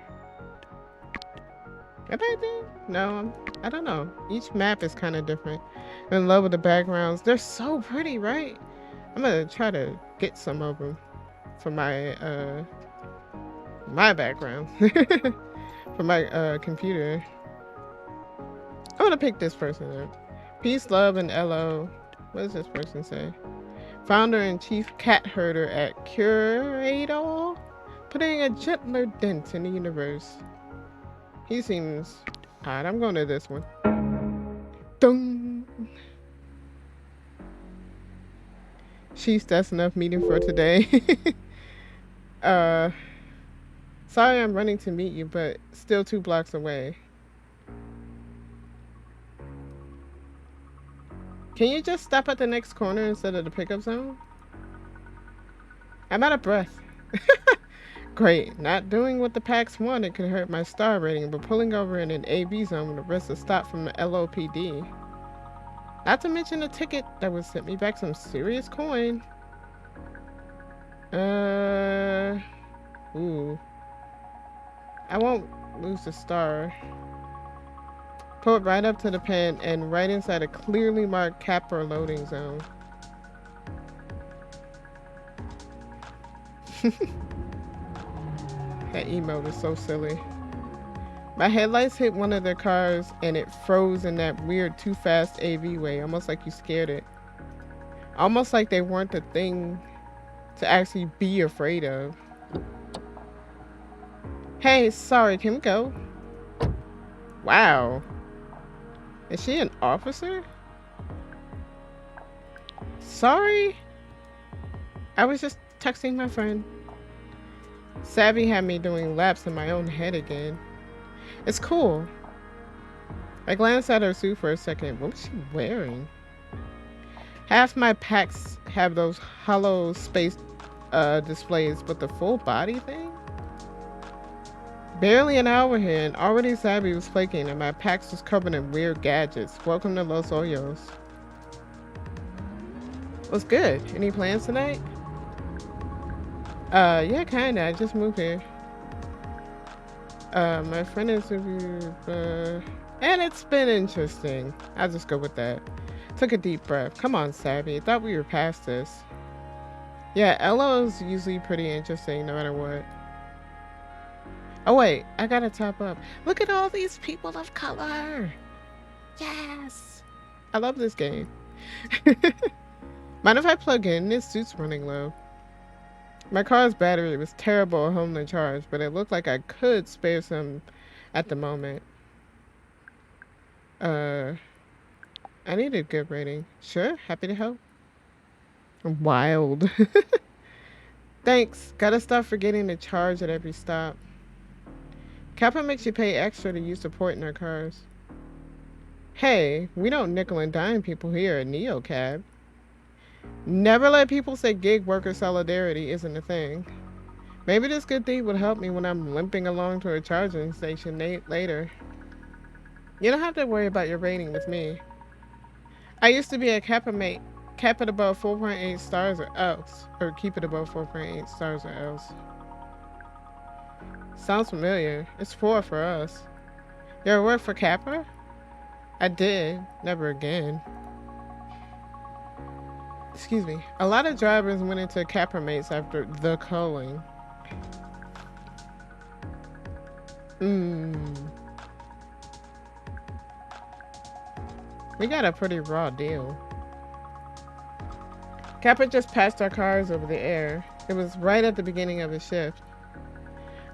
Am I there? No, I don't know. Each map is kind of different. I'm in love with the backgrounds. They're so pretty, right? I'm gonna try to get some of them for my background. For my computer. I'm gonna pick this person up. Peace, love, and LO. What does this person say? Founder and chief cat herder at Curator, putting a gentler dent in the universe. He seems odd. I'm going to this one. Dung. Sheesh, that's enough meeting for today. Sorry I'm running to meet you, but still 2 blocks away. Can you just stop at the next corner instead of the pickup zone? I'm out of breath. Great. Not doing what the packs wanted could hurt my star rating, but pulling over in an AB zone with a risk of stop from the LOPD. Not to mention a ticket that would send me back some serious coin. Ooh. I won't lose the star. Pull it right up to the pen and right inside a clearly marked capper loading zone. That emote is so silly. My headlights hit one of their cars and it froze in that weird too fast AV way, almost like you scared it. Almost like they weren't the thing to actually be afraid of. Hey, sorry, can we go? Wow. Is she an officer? Sorry? I was just texting my friend. Savvy had me doing laps in my own head again. It's cool. I glanced at her suit for a second. What was she wearing? Half my packs have those hollow space displays, but the full body thing? Barely an hour here and already Savvy was flaking and my packs was covered in weird gadgets. Welcome to Los Hoyos. What's good? Any plans tonight? Yeah, kinda. I just moved here. My friend interviewed, and it's been interesting. I'll just go with that. Took a deep breath. Come on, Savvy. I thought we were past this. Yeah, LO is usually pretty interesting no matter what. Oh wait, I gotta top up. Look at all these people of color. Yes. I love this game. Mind if I plug in? This suit's running low. My car's battery was terrible at home to charge, but it looked like I could spare some at the moment. I need a good rating. Sure, happy to help. Wild. Thanks. Gotta stop forgetting to charge at every stop. Kappa makes you pay extra to use support in our cars. Hey, we don't nickel and dime people here at NeoCab. Never let people say gig worker solidarity isn't a thing. Maybe this good deed would help me when I'm limping along to a charging station later. You don't have to worry about your rating with me. I used to be a Kappa mate. Cap it above 4.8 stars or else. Or keep it above 4.8 stars or else. Sounds familiar. It's 4 for us. You ever work for Kappa? I did. Never again. Excuse me. A lot of drivers went into Kappa mates after the culling. We got a pretty raw deal. Kappa just passed our cars over the air. It was right at the beginning of his shift.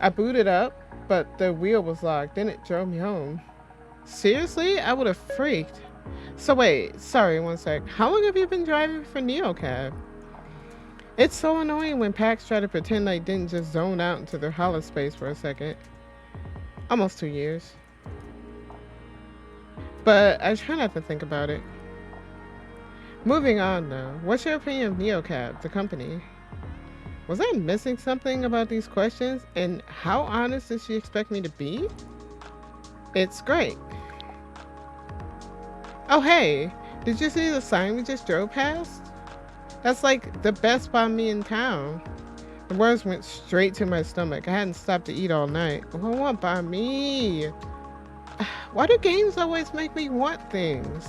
I booted up, but the wheel was locked. Then it drove me home. Seriously? I would have freaked. So wait, sorry, one sec. How long have you been driving for NeoCab? It's so annoying when packs try to pretend they didn't just zone out into their hollow space for a second. Almost 2 years. But I try not to think about it. Moving on though, what's your opinion of NeoCab, the company? Was I missing something about these questions? And how honest does she expect me to be? It's great. Oh hey, did you see the sign we just drove past? That's like the best Banh Mi in town. The words went straight to my stomach. I hadn't stopped to eat all night. Oh, I want Banh Mi. Why do games always make me want things?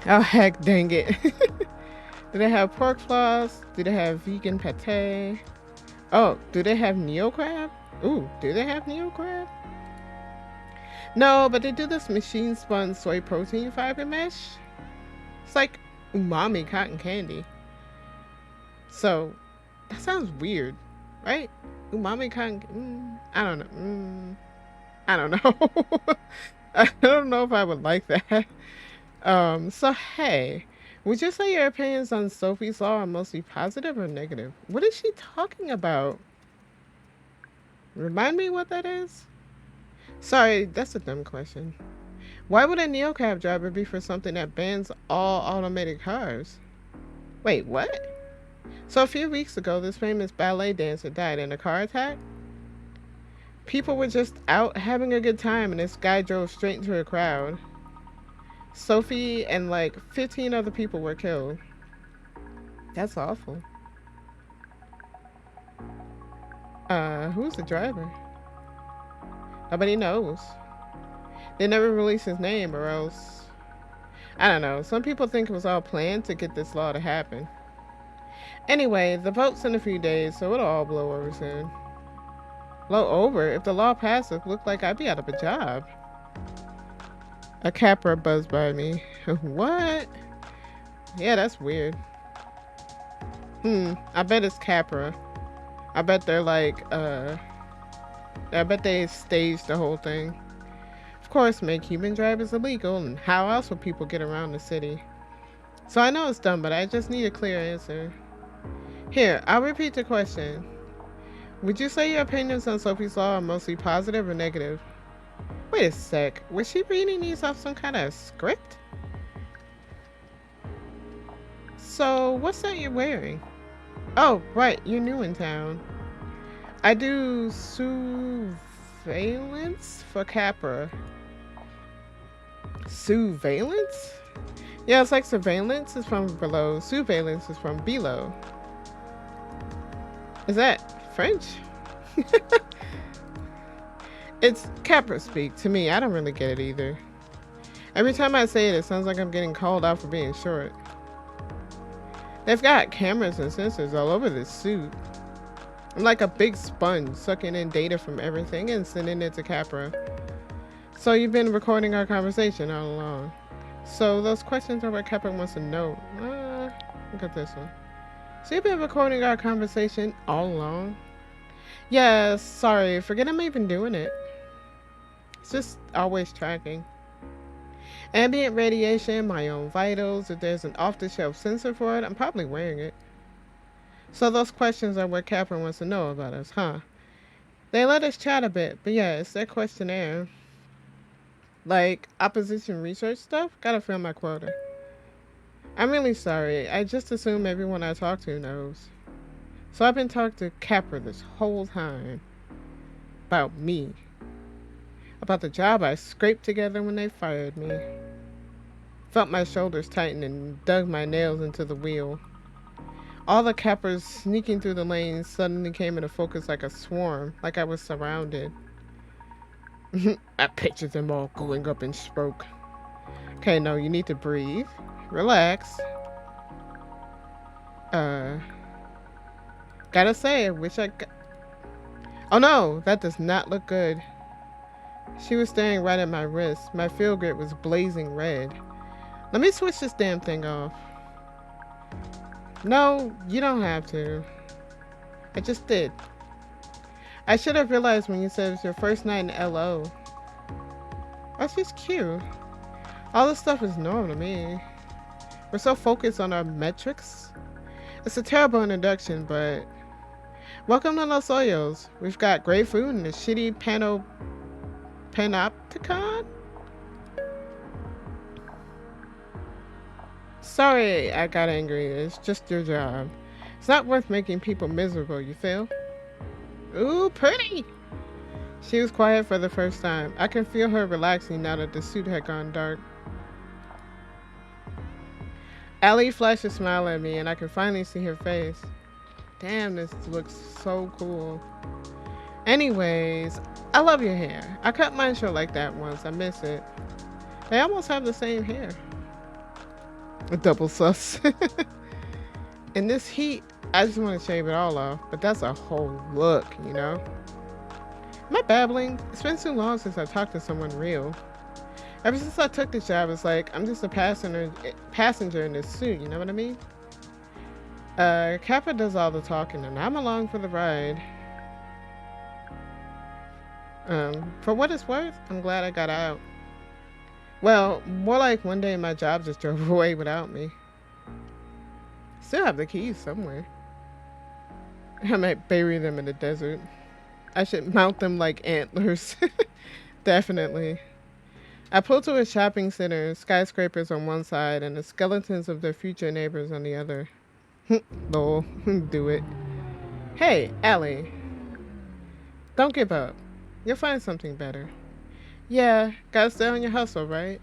Oh heck dang it. Do they have pork floss? Do they have vegan pate? Oh, do they have Neo Crab? Ooh, do they have Neo Crab? No, but they do this machine spun soy protein fiber mesh. It's like umami cotton candy. So, that sounds weird, right? Umami cotton. I don't know. I don't know. I don't know if I would like that. So hey, would you say your opinions on Sophie's Law are mostly positive or negative? What is she talking about? Remind me what that is? Sorry, that's a dumb question. Why would a neocab driver be for something that bans all automated cars? Wait, what? So a few weeks ago, this famous ballet dancer died in a car attack? People were just out having a good time and this guy drove straight into a crowd. Sophie and like 15 other people were killed. That's awful. Who's the driver? Nobody knows. They never released his name or else... I don't know. Some people think it was all planned to get this law to happen. Anyway, the vote's in a few days, so it'll all blow over soon. Blow over? If the law passes, look like I'd be out of a job. A capra buzzed by me. What? Yeah, that's weird. I bet it's capra. I bet they're like, I bet they staged the whole thing. Of course, make human drive is illegal, and how else will people get around the city? So I know it's dumb, but I just need a clear answer. Here, I'll repeat the question. Would you say your opinions on Sophie's Law are mostly positive or negative? Wait a sec, was she reading these off some kind of script? So, what's that you're wearing? Oh, right, you're new in town. I do surveillance for Capra. Surveillance? Yeah, it's like surveillance is from below, surveillance is from below. Is that French? It's Capra speak to me. I don't really get it either. Every time I say it, it sounds like I'm getting called out for being short. They've got cameras and sensors all over this suit. I'm like a big sponge sucking in data from everything and sending it to Capra. So you've been recording our conversation all along. So those questions are what Capra wants to know. Look at this one. So you've been recording our conversation all along? Yeah, sorry, forget I'm even doing it. It's just always tracking. Ambient radiation, my own vitals. If there's an off-the-shelf sensor for it, I'm probably wearing it. So those questions are what Capra wants to know about us, huh? They let us chat a bit, but yeah, it's their questionnaire. Like, opposition research stuff? Gotta fill my quota. I'm really sorry. I just assume everyone I talk to knows. So I've been talking to Capra this whole time. About me. About the job I scraped together when they fired me. Felt my shoulders tighten and dug my nails into the wheel. All the Capras sneaking through the lanes suddenly came into focus like a swarm, like I was surrounded. I pictured them all going up in smoke. Okay, no, you need to breathe. Relax. Gotta say, I wish I got... Oh no, that does not look good. She was staring right at my wrist. My field grip was blazing red. Let me switch this damn thing off. No, you don't have to. I just did. I should have realized when you said it's your first night in LO. Oh, she's cute. All this stuff is normal to me. We're so focused on our metrics. It's a terrible introduction, but welcome to Los Hoyos. We've got great food and a shitty panopticon. Sorry I got angry. It's just your job. It's not worth making people miserable, you feel? Ooh, pretty! She was quiet for the first time. I can feel her relaxing now that the suit had gone dark. Allie flashed a smile at me and I could finally see her face. Damn, this looks so cool. Anyways, I love your hair. I cut mine short like that once. I miss it. They almost have the same hair. A double sus. In this heat, I just want to shave it all off, but that's a whole look, you know? Am I babbling? It's been too long since I talked to someone real. Ever since I took this job, it's like I'm just a passenger in this suit, you know what I mean? Kappa does all the talking and I'm along for the ride. For what it's worth, I'm glad I got out. Well, more like one day my job just drove away without me. Still have the keys somewhere. I might bury them in the desert. I should mount them like antlers. Definitely. I pulled to a shopping center, skyscrapers on one side and the skeletons of their future neighbors on the other. Lol, do it. Hey, Allie. Don't give up. You'll find something better. Yeah, gotta stay on your hustle, right?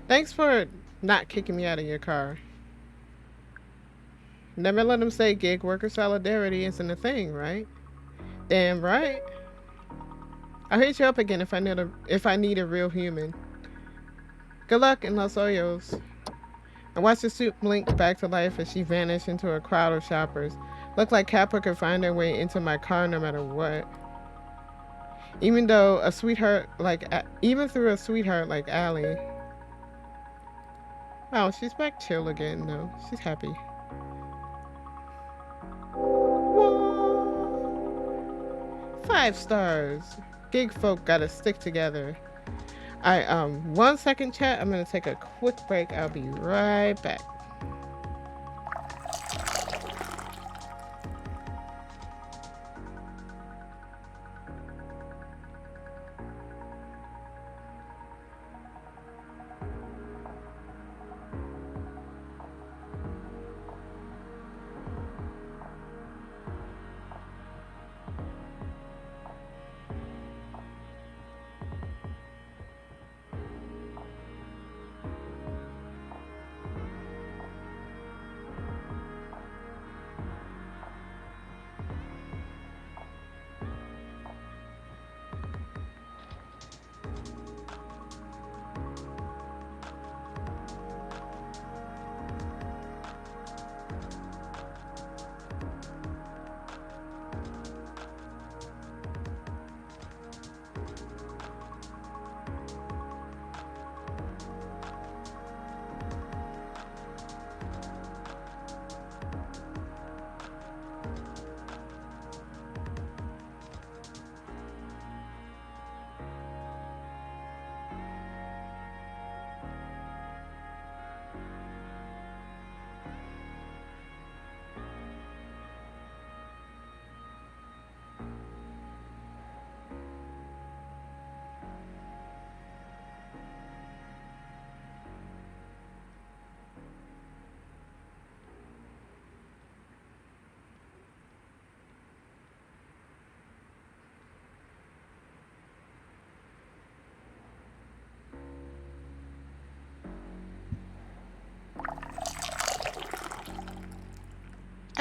Thanks for not kicking me out of your car. Never let them say gig worker solidarity isn't a thing, right? Damn right. I'll hit you up again if I need a real human. Good luck in Los Hoyos. I watched the suit blink back to life as she vanished into a crowd of shoppers. Looked like Kappa could find her way into my car no matter what. Even through a sweetheart like Allie. Oh, she's back chill again. No, she's happy. Whoa. 5 stars. Gig folk gotta stick together. Alright, 1 second chat. I'm gonna take a quick break. I'll be right back.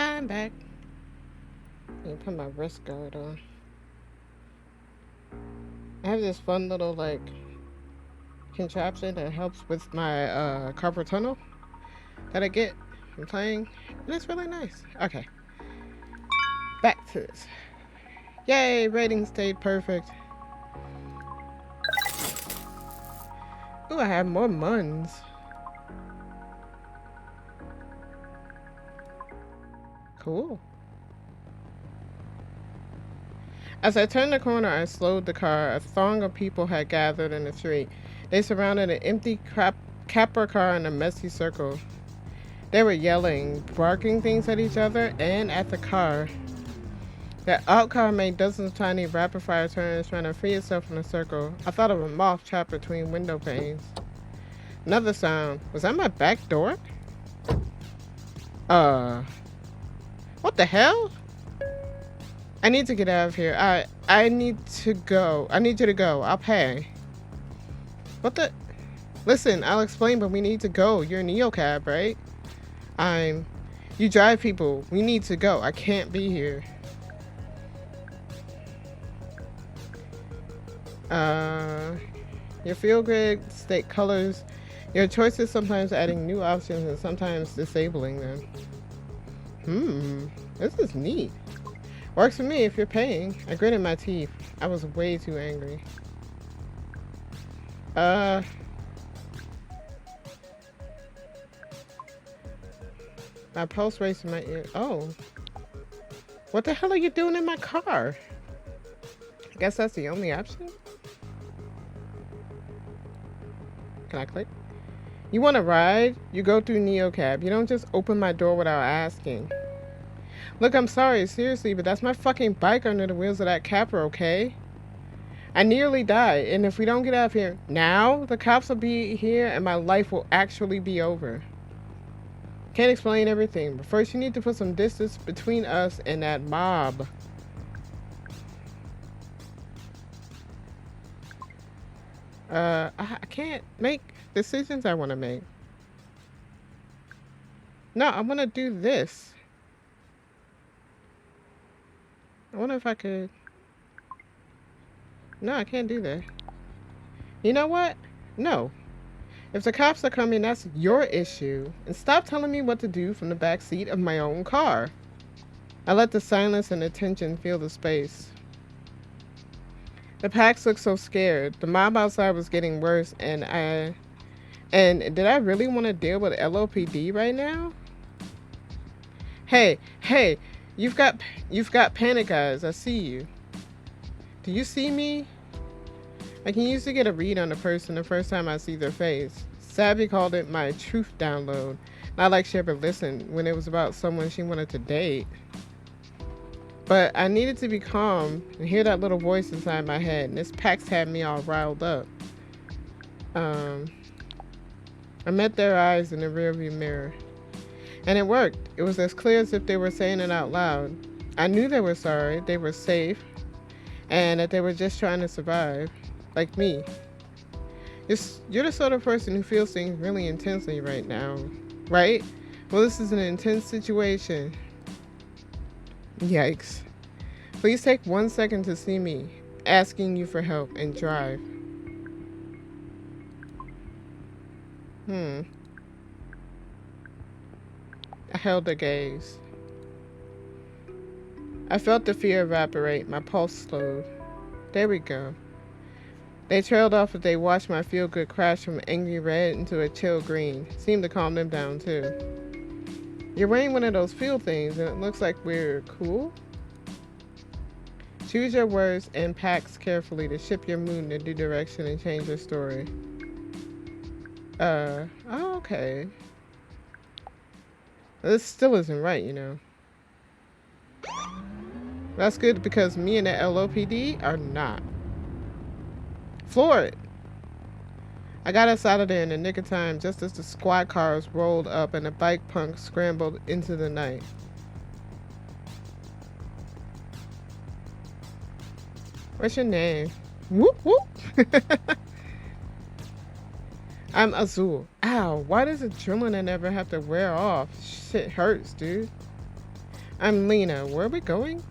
I'm back. Let me put my wrist guard on. I have this fun little like contraption that helps with my carpal tunnel that I get from playing, and it's really nice. Okay, back to this. Yay, rating stayed perfect. Ooh, I have more muns. Cool. As I turned the corner, I slowed the car. A throng of people had gathered in the street. They surrounded an empty Capra car in a messy circle. They were yelling, barking things at each other and at the car. The outcar made dozens of tiny rapid-fire turns, trying to free itself from the circle. I thought of a moth trapped between window panes. Another sound. Was that my back door? What the hell? I need to get out of here. I need to go. I need you to go. I'll pay. What the? Listen, I'll explain, but we need to go. You're a neocab, right? You drive people. We need to go. I can't be here. Your field grid state colors. Your choices sometimes adding new options and sometimes disabling them. This is neat. Works for me if you're paying. I gritted my teeth. I was way too angry. My pulse raced in my ear. Oh. What the hell are you doing in my car? I guess that's the only option. Can I click? You want to ride? You go through neocab. You don't just open my door without asking. Look, I'm sorry, seriously, but that's my fucking bike under the wheels of that Capra, okay? I nearly died, and if we don't get out of here now, the cops will be here and my life will actually be over. Can't explain everything, but first you need to put some distance between us and that mob. I can't make decisions I want to make. No, I want to do this. I wonder if I could... No, I can't do that. You know what? No. If the cops are coming, that's your issue. And stop telling me what to do from the back seat of my own car. I let the silence and the tension fill the space. The packs looked so scared. The mob outside was getting worse, and did I really want to deal with LOPD right now? Hey, you've got panic eyes. I see you. Do you see me? I can usually get a read on a person the first time I see their face. Savvy called it my truth download. Not like she ever listened when it was about someone she wanted to date. But I needed to be calm and hear that little voice inside my head, and this PAX had me all riled up. I met their eyes in the rearview mirror. And it worked. It was as clear as if they were saying it out loud. I knew they were sorry, they were safe, and that they were just trying to survive. Like me. You're the sort of person who feels things really intensely right now, right? Well, this is an intense situation. Yikes. Please take 1 second to see me, asking you for help, and drive. I held the gaze. I felt the fear evaporate. My pulse slowed. There we go. They trailed off as they watched my feel-good crash from angry red into a chill green. Seemed to calm them down, too. You're wearing one of those field things, and it looks like we're cool? Choose your words and PAX carefully to shift your mood in a new direction and change your story. Oh, okay. This still isn't right, you know. That's good because me and the LOPD are not. Floor it. I got us out of there in the nick of time just as the squad cars rolled up and the bike punk scrambled into the night. What's your name? Whoop whoop. I'm Azul. Ow, why does adrenaline never have to wear off? Shit hurts, dude. I'm Lena. Where are we going?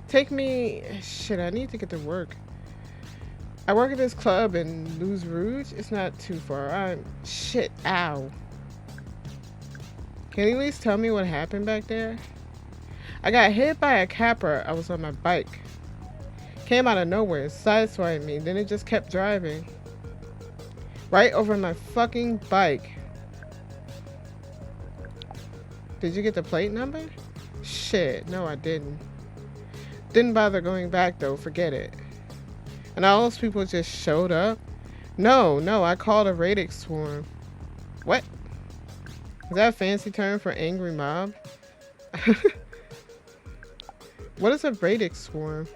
Take me... Shit, I need to get to work. I work at this club in Luz Rouge. It's not too far. Shit, ow. Can you at least tell me what happened back there? I got hit by a Capra. I was on my bike. Came out of nowhere, sideswiped me, then it just kept driving. Right over my fucking bike. Did you get the plate number? Shit, no I didn't. Didn't bother going back though, forget it. And all those people just showed up? No, I called a radix swarm. What? Is that a fancy term for angry mob? What is a radix swarm?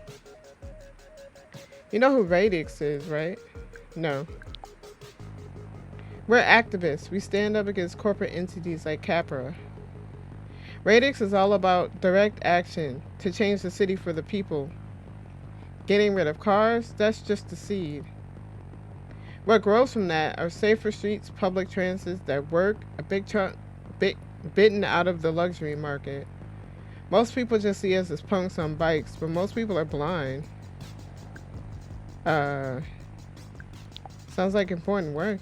You know who radix is, right? No. We're activists. We stand up against corporate entities like Capra. Radix is all about direct action to change the city for the people. Getting rid of cars, that's just the seed. What grows from that are safer streets, public transits that work, a big chunk bitten out of the luxury market. Most people just see us as punks on bikes, but most people are blind. Sounds like important work.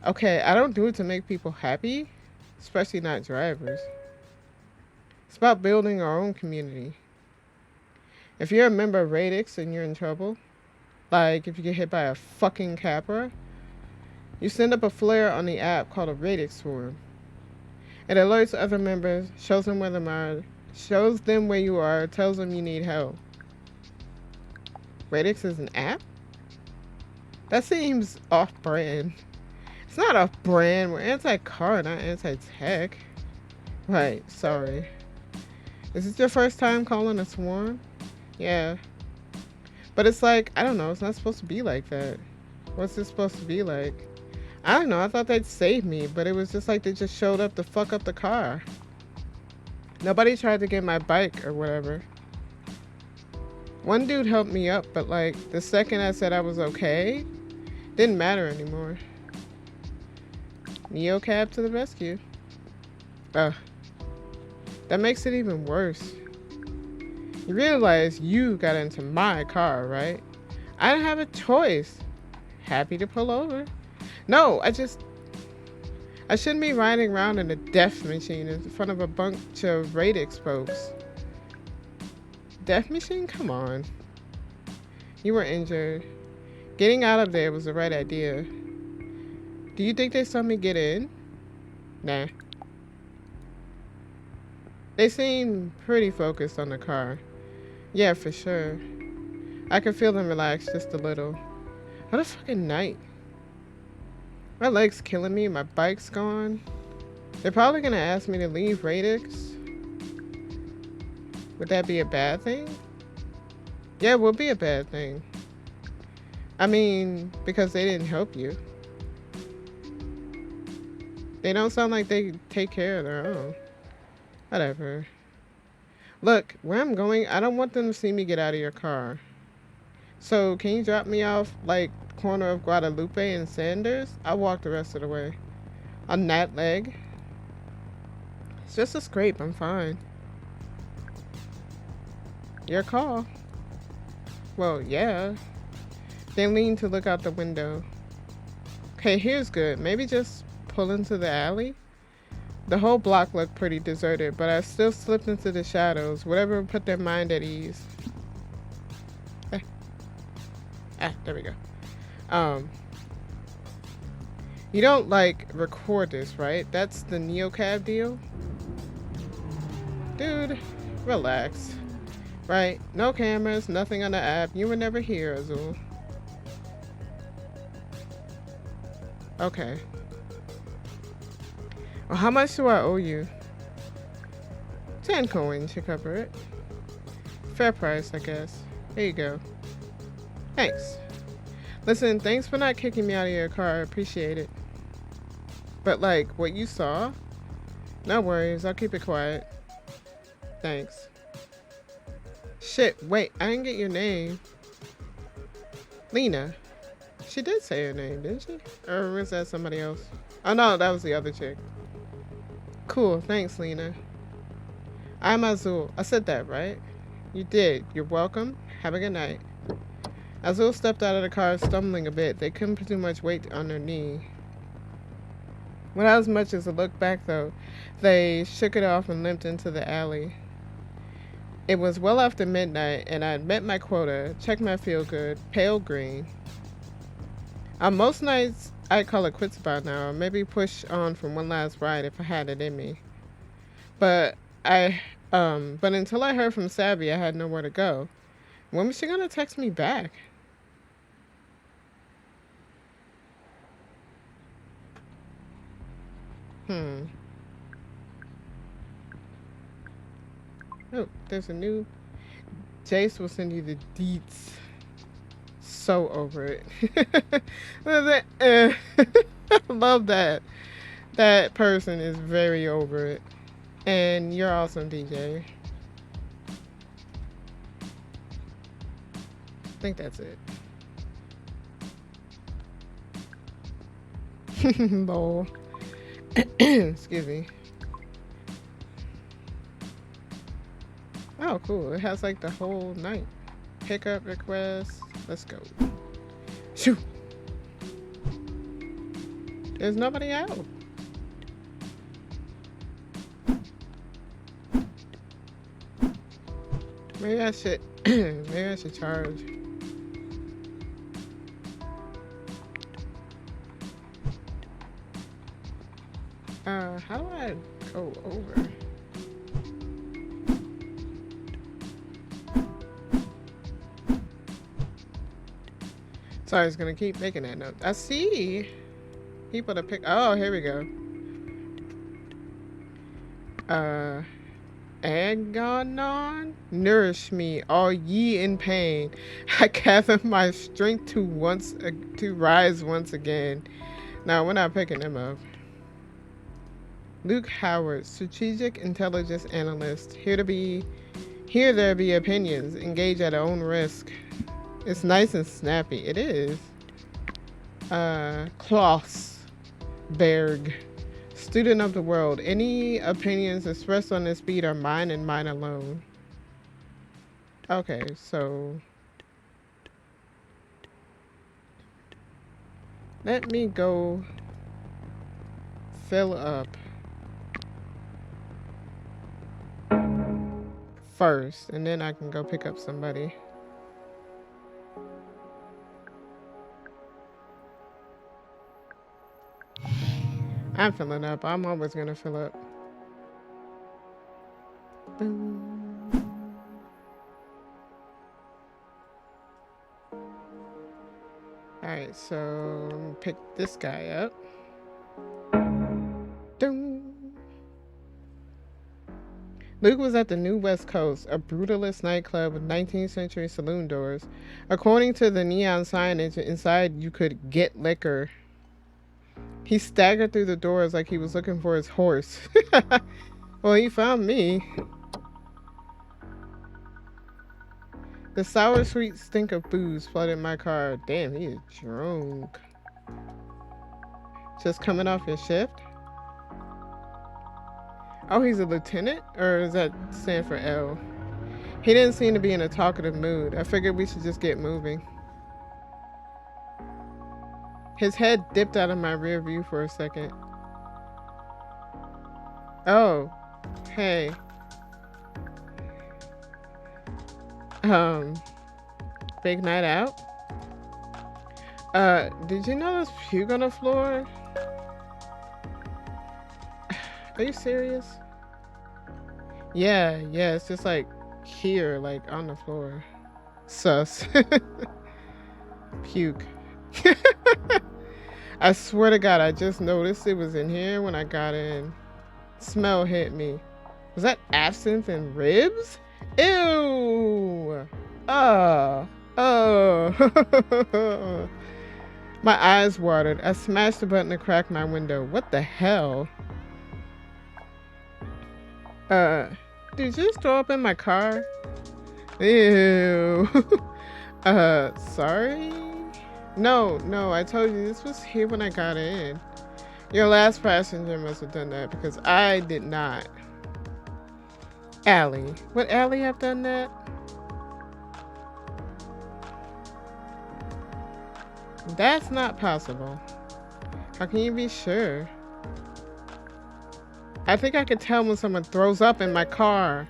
Okay, I don't do it to make people happy, especially not drivers. It's about building our own community. If you're a member of Radix and you're in trouble, like if you get hit by a fucking Capra, you send up a flare on the app called a Radix Swarm. It alerts other members, shows them where you are, tells them you need help. Radix is an app? That seems off-brand. It's not off-brand. We're anti-car, not anti-tech. Right, sorry. Is this your first time calling a swarm? Yeah. But it's like, I don't know, it's not supposed to be like that. What's this supposed to be like? I don't know, I thought they'd save me, but it was just like they just showed up to fuck up the car. Nobody tried to get my bike or whatever. One dude helped me up, but like the second I said I was okay, didn't matter anymore. Neocab to the rescue. Ugh. That makes it even worse. You realize you got into my car, right? I didn't have a choice. Happy to pull over. No, I shouldn't be riding around in a death machine in front of a bunch of Radix folks. Death machine? Come on. You were injured. Getting out of there was the right idea. Do you think they saw me get in? Nah. They seem pretty focused on the car. Yeah, for sure. I can feel them relax just a little. What a fucking night. My leg's killing me, my bike's gone. They're probably gonna ask me to leave Radix. Would that be a bad thing? Yeah, it would be a bad thing. I mean, because they didn't help you. They don't sound like they take care of their own. Whatever. Look, where I'm going, I don't want them to see me get out of your car. So, can you drop me off, like, corner of Guadalupe and Sanders? I'll walk the rest of the way. On that leg. It's just a scrape, I'm fine. Your call. Well, yeah. They lean to look out the window. Okay, here's good. Maybe just pull into the alley? The whole block looked pretty deserted, but I still slipped into the shadows, whatever would put their mind at ease. There we go. You don't, like, record this, right? That's the Neocab deal? Dude, relax. Right? No cameras, nothing on the app. You were never here, Azul. Okay. Well, how much do I owe you? 10 coins to cover it. Fair price, I guess. Here you go. Thanks. Listen, thanks for not kicking me out of your car. I appreciate it. But, like, what you saw? No worries. I'll keep it quiet. Thanks. Shit, wait. I didn't get your name. Lena. She did say her name, didn't she? Or was that somebody else? Oh, no. That was the other chick. Cool. Thanks, Lena. I'm Azul. I said that, right? You did. You're welcome. Have a good night. Azul stepped out of the car, stumbling a bit. They couldn't put too much weight on her knee. Without as much as a look back, though, they shook it off and limped into the alley. It was well after midnight, and I'd met my quota, checked my feel-good, pale green. On most nights, I'd call it quits by now, or maybe push on from one last ride if I had it in me. But But until I heard from Savvy, I had nowhere to go. When was she gonna text me back? Hmm. Oh, there's a new. Jace will send you the deets. So over it. I love that. That person is very over it. And you're awesome, DJ. I think that's it. Lol. Excuse me. Oh, cool. It has like the whole night. Pickup request. Let's go. Shoo. There's nobody out. Maybe I should. Maybe I should charge. How do I go over? Sorry, I was gonna keep making that note. I see people to pick. Oh, here we go. Aganon, nourish me, all ye in pain. I gather my strength to rise once again. Now we're not picking them up. Luke Howard, strategic intelligence analyst. Here there be opinions. Engage at own risk. It's nice and snappy. It is. Klaus Berg, student of the world. Any opinions expressed on this beat are mine and mine alone. Okay, so let me go fill up first, and then I can go pick up somebody. I'm filling up. I'm always gonna fill up. Boom. Alright, so pick this guy up. Doom. Luke was at the New West Coast, a brutalist nightclub with 19th century saloon doors. According to the neon signage inside, you could get liquor. He staggered through the doors like he was looking for his horse. Well, he found me. The sour sweet stink of booze flooded my car. Damn, he is drunk. Just coming off your shift? Oh, he's a lieutenant? Or does that stand for L? He didn't seem to be in a talkative mood. I figured we should just get moving. His head dipped out of my rear view for a second. Oh, hey. Big night out? Did you know there's puke on the floor? Are you serious? Yeah, it's just like here, like on the floor. Sus. Puke. I swear to God, I just noticed it was in here when I got in. Smell hit me. Was that absinthe and ribs? Ew! Oh. My eyes watered. I smashed the button to crack my window. What the hell? Did you just throw up in my car? Ew. Sorry? No, I told you this was here when I got in. Your last passenger must have done that because I did not. Allie. Would Allie have done that? That's not possible. How can you be sure? I think I could tell when someone throws up in my car.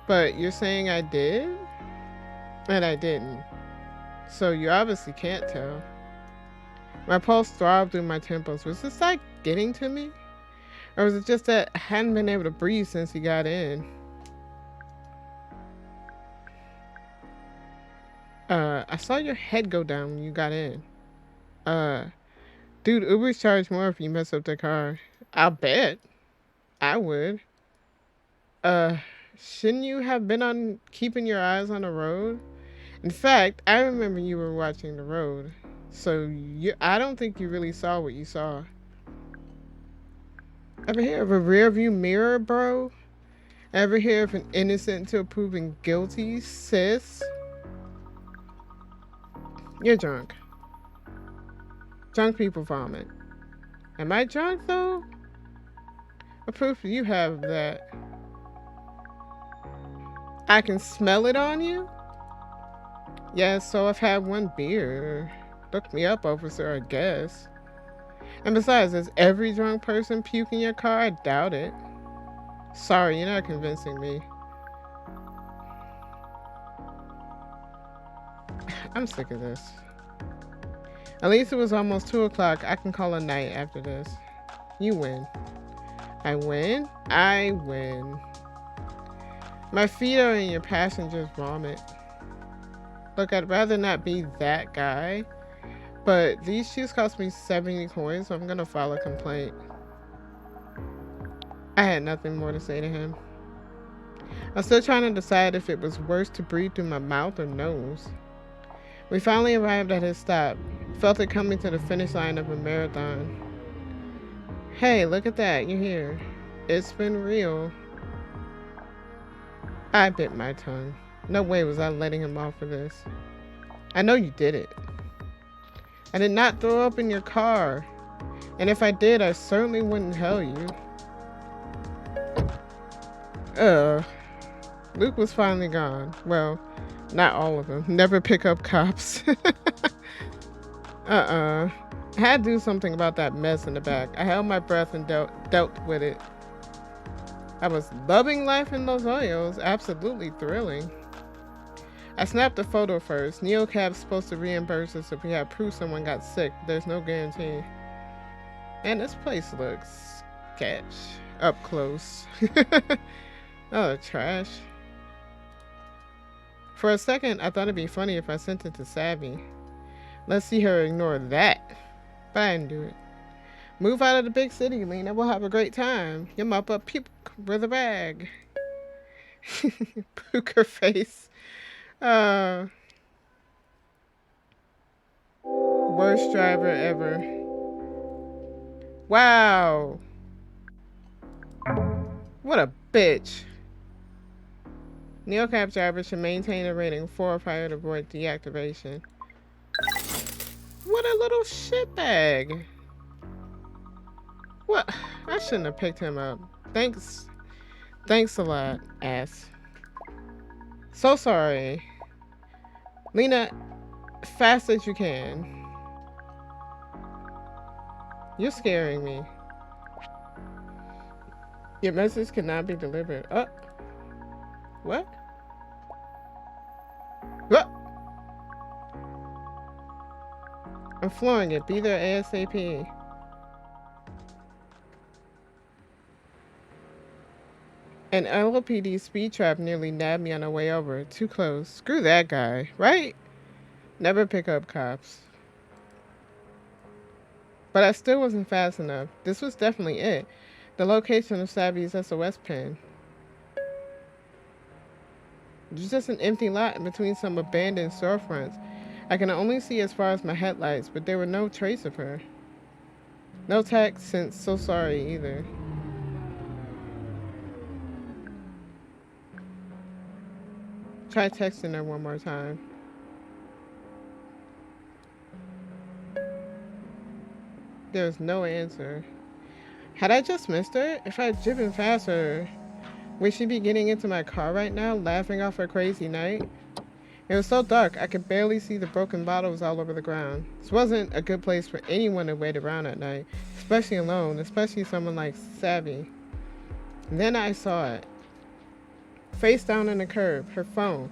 But you're saying I did? And I didn't. So you obviously can't tell. My pulse throbbed through my temples. Was this like getting to me? Or was it just that I hadn't been able to breathe since he got in? I saw your head go down when you got in. Uh, dude, Uber's charge more if you mess up the car. I'll bet. I would. Uh, shouldn't you have been on keeping your eyes on the road? In fact, I remember you were watching the road. So I don't think you really saw what you saw. Ever hear of a rear view mirror, bro? Ever hear of an innocent until proven guilty, sis? You're drunk. Drunk people vomit. Am I drunk though? What proof do you have that I can smell it on you? Yeah, so I've had one beer. Look me up, officer, I guess. And besides, does every drunk person puke in your car? I doubt it. Sorry, you're not convincing me. I'm sick of this. At least it was almost 2 o'clock. I can call a night after this. You win. I win? I win. My feet are in your passenger's vomit. Look, I'd rather not be that guy, but these shoes cost me 70 coins, so I'm gonna file a complaint. I had nothing more to say to him. I was still trying to decide if it was worse to breathe through my mouth or nose. We finally arrived at his stop. Felt it coming to the finish line of a marathon. Hey, look at that, you're here. It's been real. I bit my tongue. No way was I letting him off for this. I know you did it. I did not throw up in your car. And if I did, I certainly wouldn't tell you. Luke was finally gone. Well, not all of them. Never pick up cops. I had to do something about that mess in the back. I held my breath and dealt with it. I was loving life in Los Hoyos. Absolutely thrilling. I snapped a photo first. NeoCab's supposed to reimburse us if we have proof someone got sick. There's no guarantee. And this place looks sketch. Up close. Oh, trash. For a second, I thought it'd be funny if I sent it to Savvy. Let's see her ignore that. But I didn't do it. Move out of the big city, Lena. We'll have a great time. You'll mop up puke with a rag. Poker face. Worst driver ever. Wow. What a bitch. NeoCab drivers should maintain a rating 4 prior to avoid deactivation. What a little shitbag. What? I shouldn't have picked him up. Thanks. Thanks a lot, ass. So sorry. Lena, fast as you can. You're scaring me. Your message cannot be delivered. What? What? I'm flooring it. Be there ASAP. An LOPD speed trap nearly nabbed me on the way over. Too close. Screw that guy, right? Never pick up cops. But I still wasn't fast enough. This was definitely it. The location of Savvy's SOS pin. There's just an empty lot in between some abandoned storefronts. I can only see as far as my headlights, but there were no trace of her. No text since so sorry either. Try texting her one more time. There's no answer. Had I just missed her? If I had driven faster, would she be getting into my car right now, laughing off her crazy night? It was so dark, I could barely see the broken bottles all over the ground. This wasn't a good place for anyone to wait around at night, especially alone, especially someone like Savvy. And then I saw it. Face down on the curb, her phone.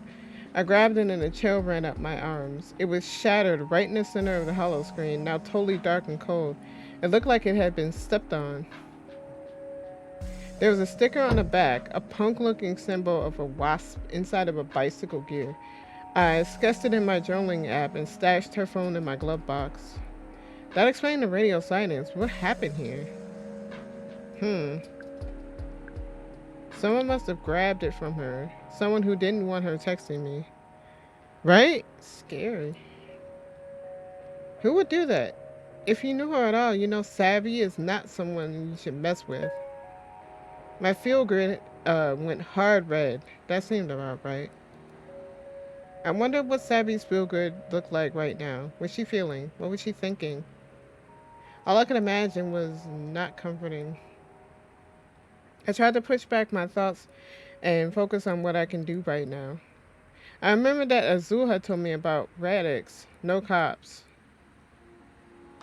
I grabbed it and a chill ran up my arms. It was shattered right in the center of the hollow screen, now totally dark and cold. It looked like it had been stepped on. There was a sticker on the back, a punk-looking symbol of a wasp inside of a bicycle gear. I sketched it in my journaling app and stashed her phone in my glove box. That explained the radio silence. What happened here? Hmm. Someone must have grabbed it from her. Someone who didn't want her texting me. Right? Scary. Who would do that? If you knew her at all, you know Savvy is not someone you should mess with. My feel grid went hard red. That seemed about right. I wonder what Savvy's feel good looked like right now. What's she feeling? What was she thinking? All I could imagine was not comforting. I tried to push back my thoughts and focus on what I can do right now. I remember that Azul had told me about Radix, no cops.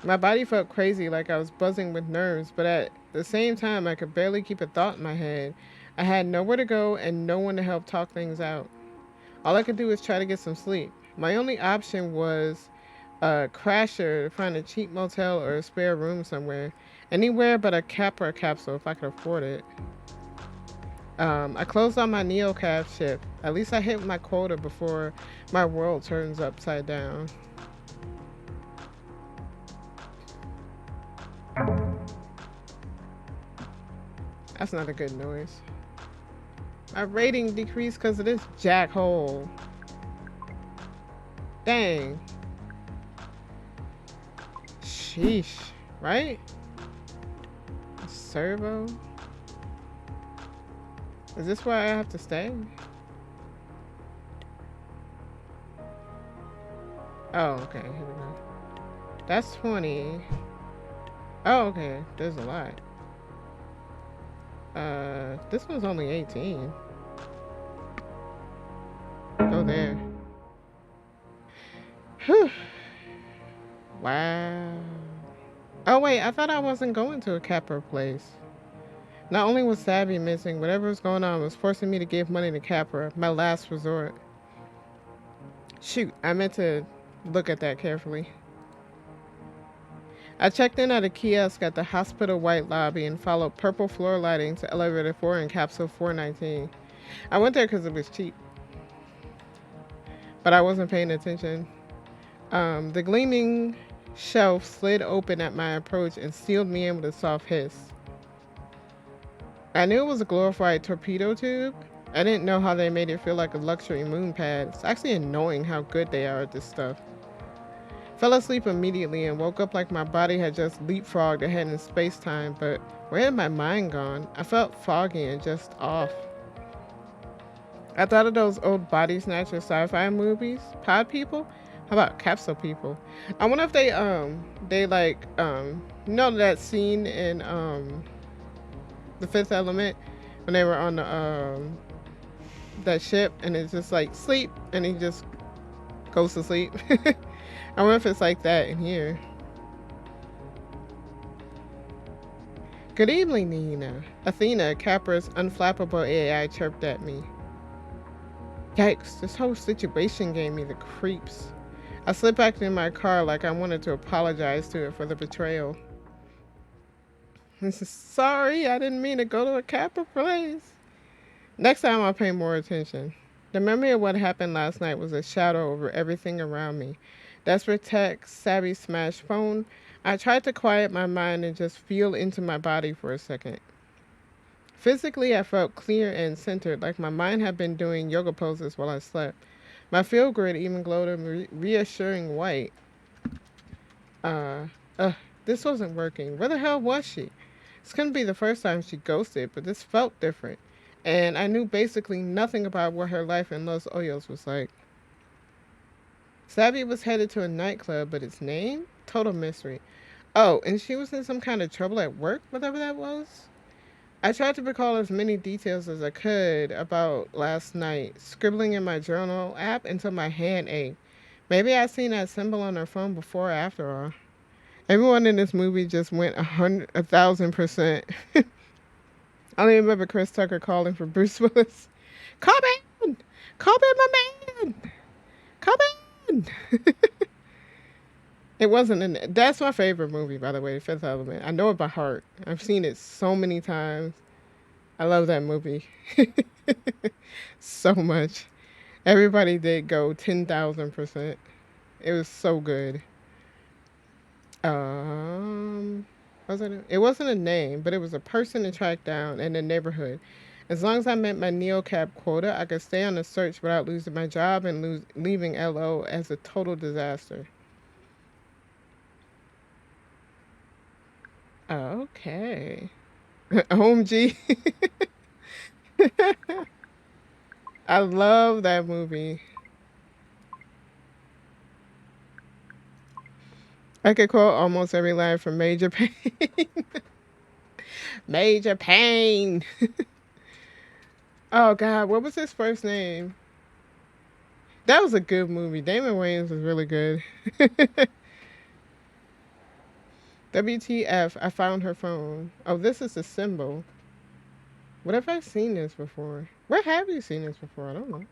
My body felt crazy, like I was buzzing with nerves, but at the same time, I could barely keep a thought in my head. I had nowhere to go and no one to help talk things out. All I could do was try to get some sleep. My only option was a crasher to find a cheap motel or a spare room somewhere. Anywhere but a Capra capsule if I could afford it. I closed on my NeoCaf ship. At least I hit my quota before my world turns upside down. That's not a good noise. My rating decreased because of this jackhole. Dang. Sheesh. Right? Servo? Is this where I have to stay? Oh, okay. Here we go. That's 20. Oh, okay. There's a lot. This one's only 18. Go there. Whew. Wow. Oh, wait. I thought I wasn't going to a Capra place. Not only was Savvy missing, whatever was going on was forcing me to give money to Capra, my last resort. Shoot, I meant to look at that carefully. I checked in at a kiosk at the hospital white lobby and followed purple floor lighting to elevator 4 in capsule 419. I went there because it was cheap, but I wasn't paying attention. The gleaming shelf slid open at my approach and sealed me in with a soft hiss. I knew it was a glorified torpedo tube. I didn't know how they made it feel like a luxury moon pad. It's actually annoying how good they are at this stuff. Fell asleep immediately and woke up like my body had just leapfrogged ahead in space-time, but where had my mind gone? I felt foggy and just off. I thought of those old body snatcher sci-fi movies. Pod people? How about capsule people? I wonder if they like, you know that scene in, The Fifth Element when they were on the, that ship and it's just like sleep and he just goes to sleep. I wonder if it's like that in here. Good evening, Nina. Athena, Capra's unflappable AI, chirped at me. Yikes, this whole situation gave me the creeps. I slipped back in my car like I wanted to apologize to it for the betrayal. Sorry, I didn't mean to go to a Capra place. Next time I'll pay more attention. The memory of what happened last night was a shadow over everything around me. Desperate text, savvy smash phone. I tried to quiet my mind and just feel into my body for a second. Physically, I felt clear and centered, like my mind had been doing yoga poses while I slept. My feel grid even glowed a reassuring white. Uh, uh, this wasn't working. Where the hell was she? This couldn't be the first time she ghosted, but this felt different. And I knew basically nothing about what her life in Los Hoyos was like. Savvy was headed to a nightclub, but its name? Total mystery. Oh, and she was in some kind of trouble at work, whatever that was? I tried to recall as many details as I could about last night, scribbling in my journal app until my hand ached. Maybe I'd seen that symbol on her phone before or after all. Everyone in this movie just went 1,000%. I only remember Chris Tucker calling for Bruce Willis. Come in! Come in, my man! Come in! It wasn't in it. That's my favorite movie, by the way, The Fifth Element. I know it by heart. I've seen it so many times. I love that movie so much. Everybody did go 10,000%. It was so good. Um, it wasn't a name, but it was a person to track down in the neighborhood. As long as I met my neocab quota, I could stay on the search without losing my job and leaving LO as a total disaster. Okay. Home G. I love that movie. I could quote almost every line from Major Pain. Major Pain. Oh God, what was his first name? That was a good movie. Damon Wayans was really good. WTF, I found her phone. Oh, this is a symbol. What have I seen this before? Where have you seen this before? I don't know.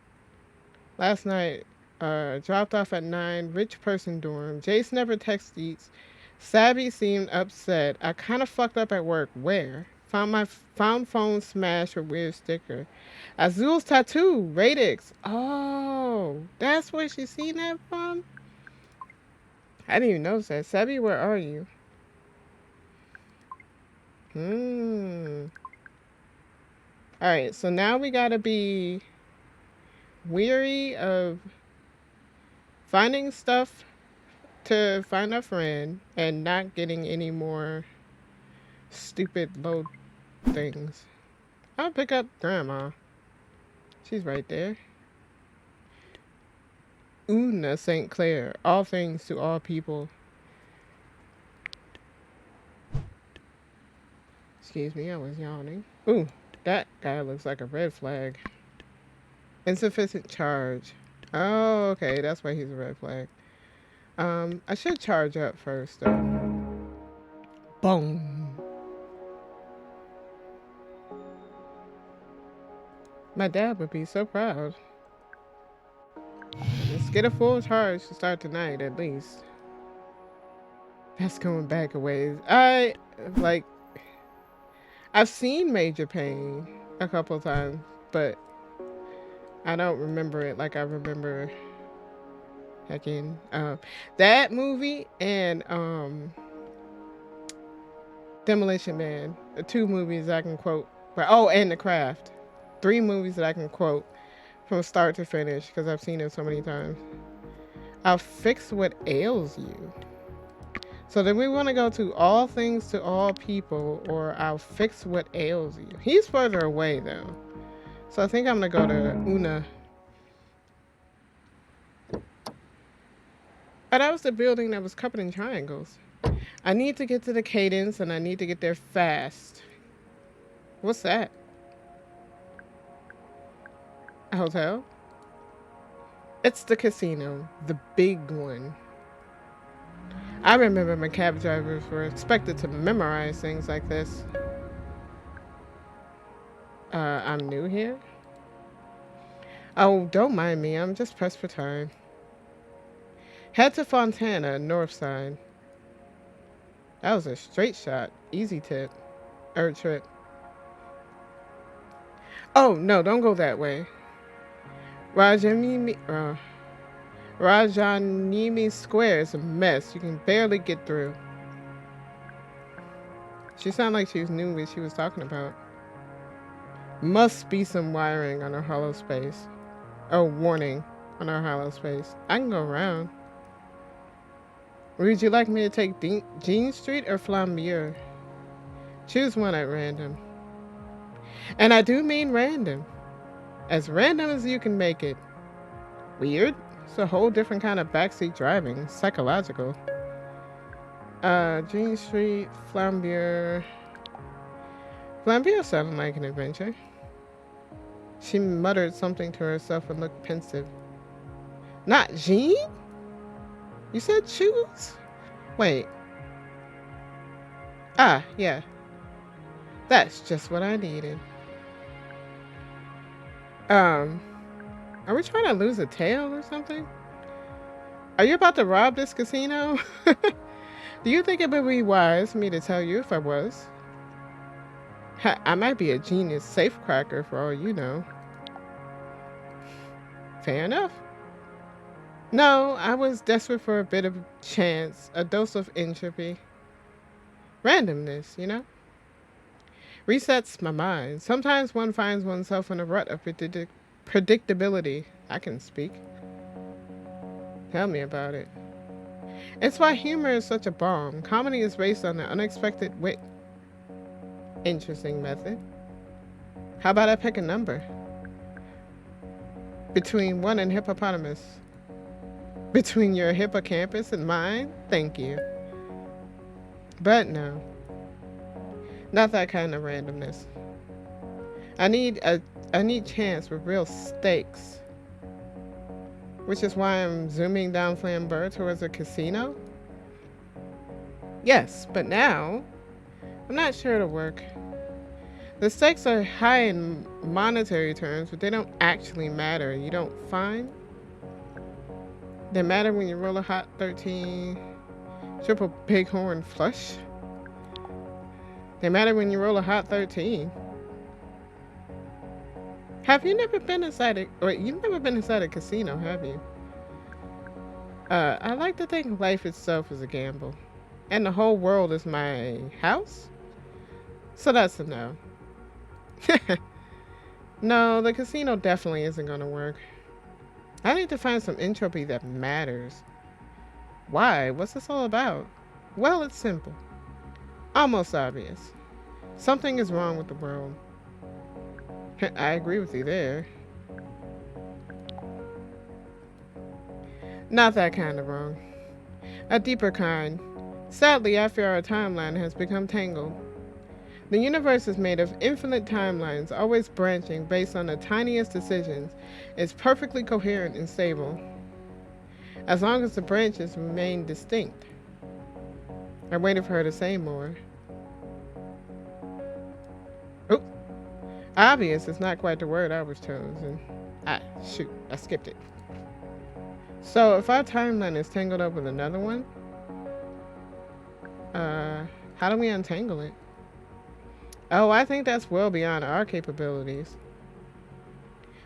Last night, dropped off at 9, rich person dorm. Jace never texts Eats. Savvy seemed upset. I kind of fucked up at work. Where? Found phone smashed with weird sticker. Azul's tattoo. Radix. Oh, that's where she seen that from? I didn't even notice that. Savvy, where are you? Hmm. Alright, so now we gotta be weary of finding stuff to find a friend and not getting any more stupid load things. I'll pick up Grandma. She's right there. Una St. Clair. All things to all people. Excuse me, I was yawning. Ooh, that guy looks like a red flag. Insufficient charge. Oh, okay, that's why he's a red flag. I should charge up first, though. Boom. My dad would be so proud. Let's get a full charge to start tonight, at least. That's going back a ways. Like, I've seen Major Pain a couple times, but I don't remember it like I remember hecking that movie and Demolition Man. The two movies I can quote. Oh, and The Craft. Three movies that I can quote from start to finish because I've seen it so many times. I'll fix what ails you. So then we want to go to all things to all people, or I'll fix what ails you. He's further away though. So I think I'm going to go to Una. Oh, that was the building that was covered in triangles. I need to get to the Cadence and I need to get there fast. What's that? A hotel? It's the casino, the big one. I remember my cab drivers were expected to memorize things like this. I'm new here. Oh, don't mind me. I'm just pressed for time. Head to Fontana, north side. That was a straight shot. Easy tip. Trip. Oh, no, don't go that way. Rajanimi Square is a mess. You can barely get through. She sounded like she knew what she was talking about. Must be some wiring on her hollow space. Oh, warning on our hollow space. I can go around. Would you like me to take Jean Street or Flambier? Choose one at random. And I do mean random. As random as you can make it. Weird? It's a whole different kind of backseat driving. Psychological. Jean Street, Flambier. Flambier sounded like an adventure. She muttered something to herself and looked pensive. Not Jean? You said choose? Wait. Ah, yeah. That's just what I needed. Are we trying to lose a tail or something? Are you about to rob this casino? Do you think it would be wise for me to tell you if I was? I might be a genius safecracker for all you know. Fair enough. No, I was desperate for a bit of chance, a dose of entropy. Randomness, you know? Resets my mind. Sometimes one finds oneself in a rut of predictability. I can speak. Tell me about it. It's why humor is such a bomb. Comedy is based on an unexpected wit. Interesting method. How about I pick a number? Between one and hippopotamus. Between your hippocampus and mine? Thank you. But no, not that kind of randomness. I need a I need chance with real stakes. Which is why I'm zooming down Flambeur towards a casino? Yes, but now I'm not sure it'll work. The stakes are high in monetary terms, but they don't actually matter. You don't find? They matter when you roll a hot 13, triple bighorn flush. They matter when you roll a hot 13. Have you never been inside a, or you've never been inside a casino, have you? I like to think life itself is a gamble. And the whole world is my house? So that's a no. No, the casino definitely isn't gonna work. I need to find some entropy that matters. Why? What's this all about? Well, it's simple. Almost obvious. Something is wrong with the world. I agree with you there. Not that kind of wrong. A deeper kind. Sadly, I fear our timeline has become tangled. The universe is made of infinite timelines, always branching based on the tiniest decisions. It's perfectly coherent and stable, as long as the branches remain distinct. I waited for her to say more. Oh, obvious is not quite the word I was chosen. Shoot, I skipped it. So if our timeline is tangled up with another one, how do we untangle it? Oh, I think that's well beyond our capabilities.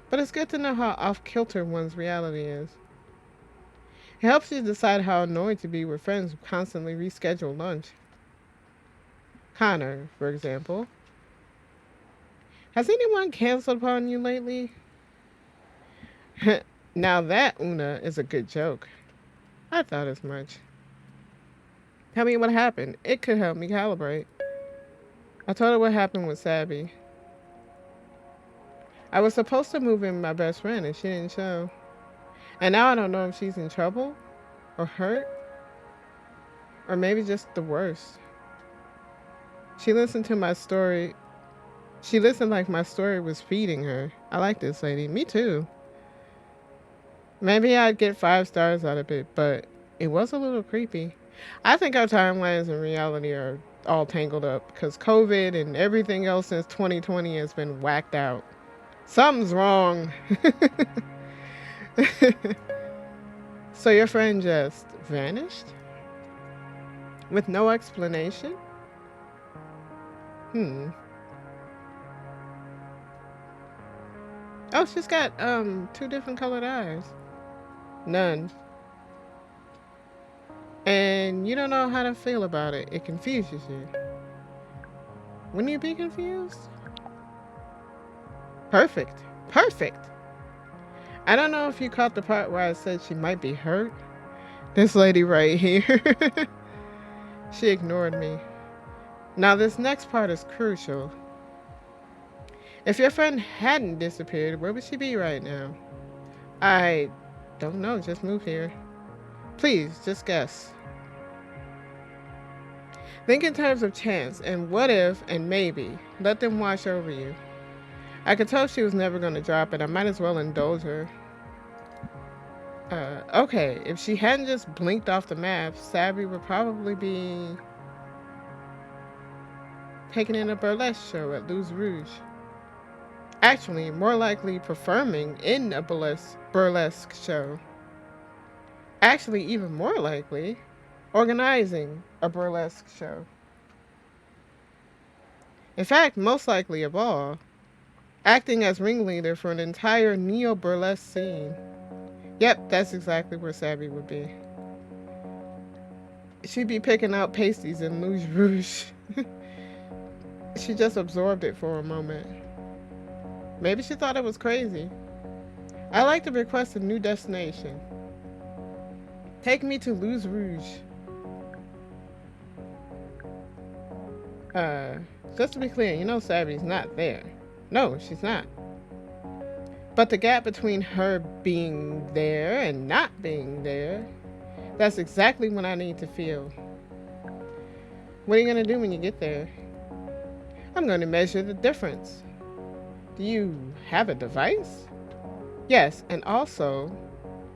But it's good to know how off-kilter one's reality is. It helps you decide how annoyed to be with friends who constantly reschedule lunch. Connor, for example. Has anyone canceled upon you lately? Now that, Una, is a good joke. I thought as much. Tell me what happened. It could help me calibrate. I told her what happened with Sabby. I was supposed to move in with my best friend and she didn't show. And now I don't know if she's in trouble or hurt or maybe just the worst. She listened to my story. She listened like my story was feeding her. I like this lady. Me too. Maybe I'd get 5 stars out of it, but it was a little creepy. I think our timelines and reality are all tangled up because COVID and everything else since 2020 has been whacked out. Something's wrong. So your friend just vanished? With no explanation? Oh, she's got 2 different colored eyes. None. And you don't know how to feel about it. It confuses you. Wouldn't you be confused? Perfect. Perfect. I don't know if you caught the part where I said she might be hurt. This lady right here. She ignored me. Now this next part is crucial. If your friend hadn't disappeared, where would she be right now? I don't know. Just move here. Please, just guess. Think in terms of chance and what if and maybe. Let them wash over you. I could tell she was never going to drop it. I might as well indulge her. Okay, if she hadn't just blinked off the map, Sabby would probably be taking in a burlesque show at Lou's Rouge. Actually, more likely performing in a burlesque show. Actually, even more likely, organizing a burlesque show. In fact, most likely of all, acting as ringleader for an entire neo-burlesque scene. Yep, that's exactly where Savvy would be. She'd be picking out pasties in Luge Rouge. She just absorbed it for a moment. Maybe she thought it was crazy. I'd like to request a new destination. Take me to Luge Rouge. Uh, just to be clear, you know Savvy's not there. No, she's not. But the gap between her being there and not being there, that's exactly what I need to feel. What are you going to do when you get there? I'm going to measure the difference. Do you have a device? Yes, and also,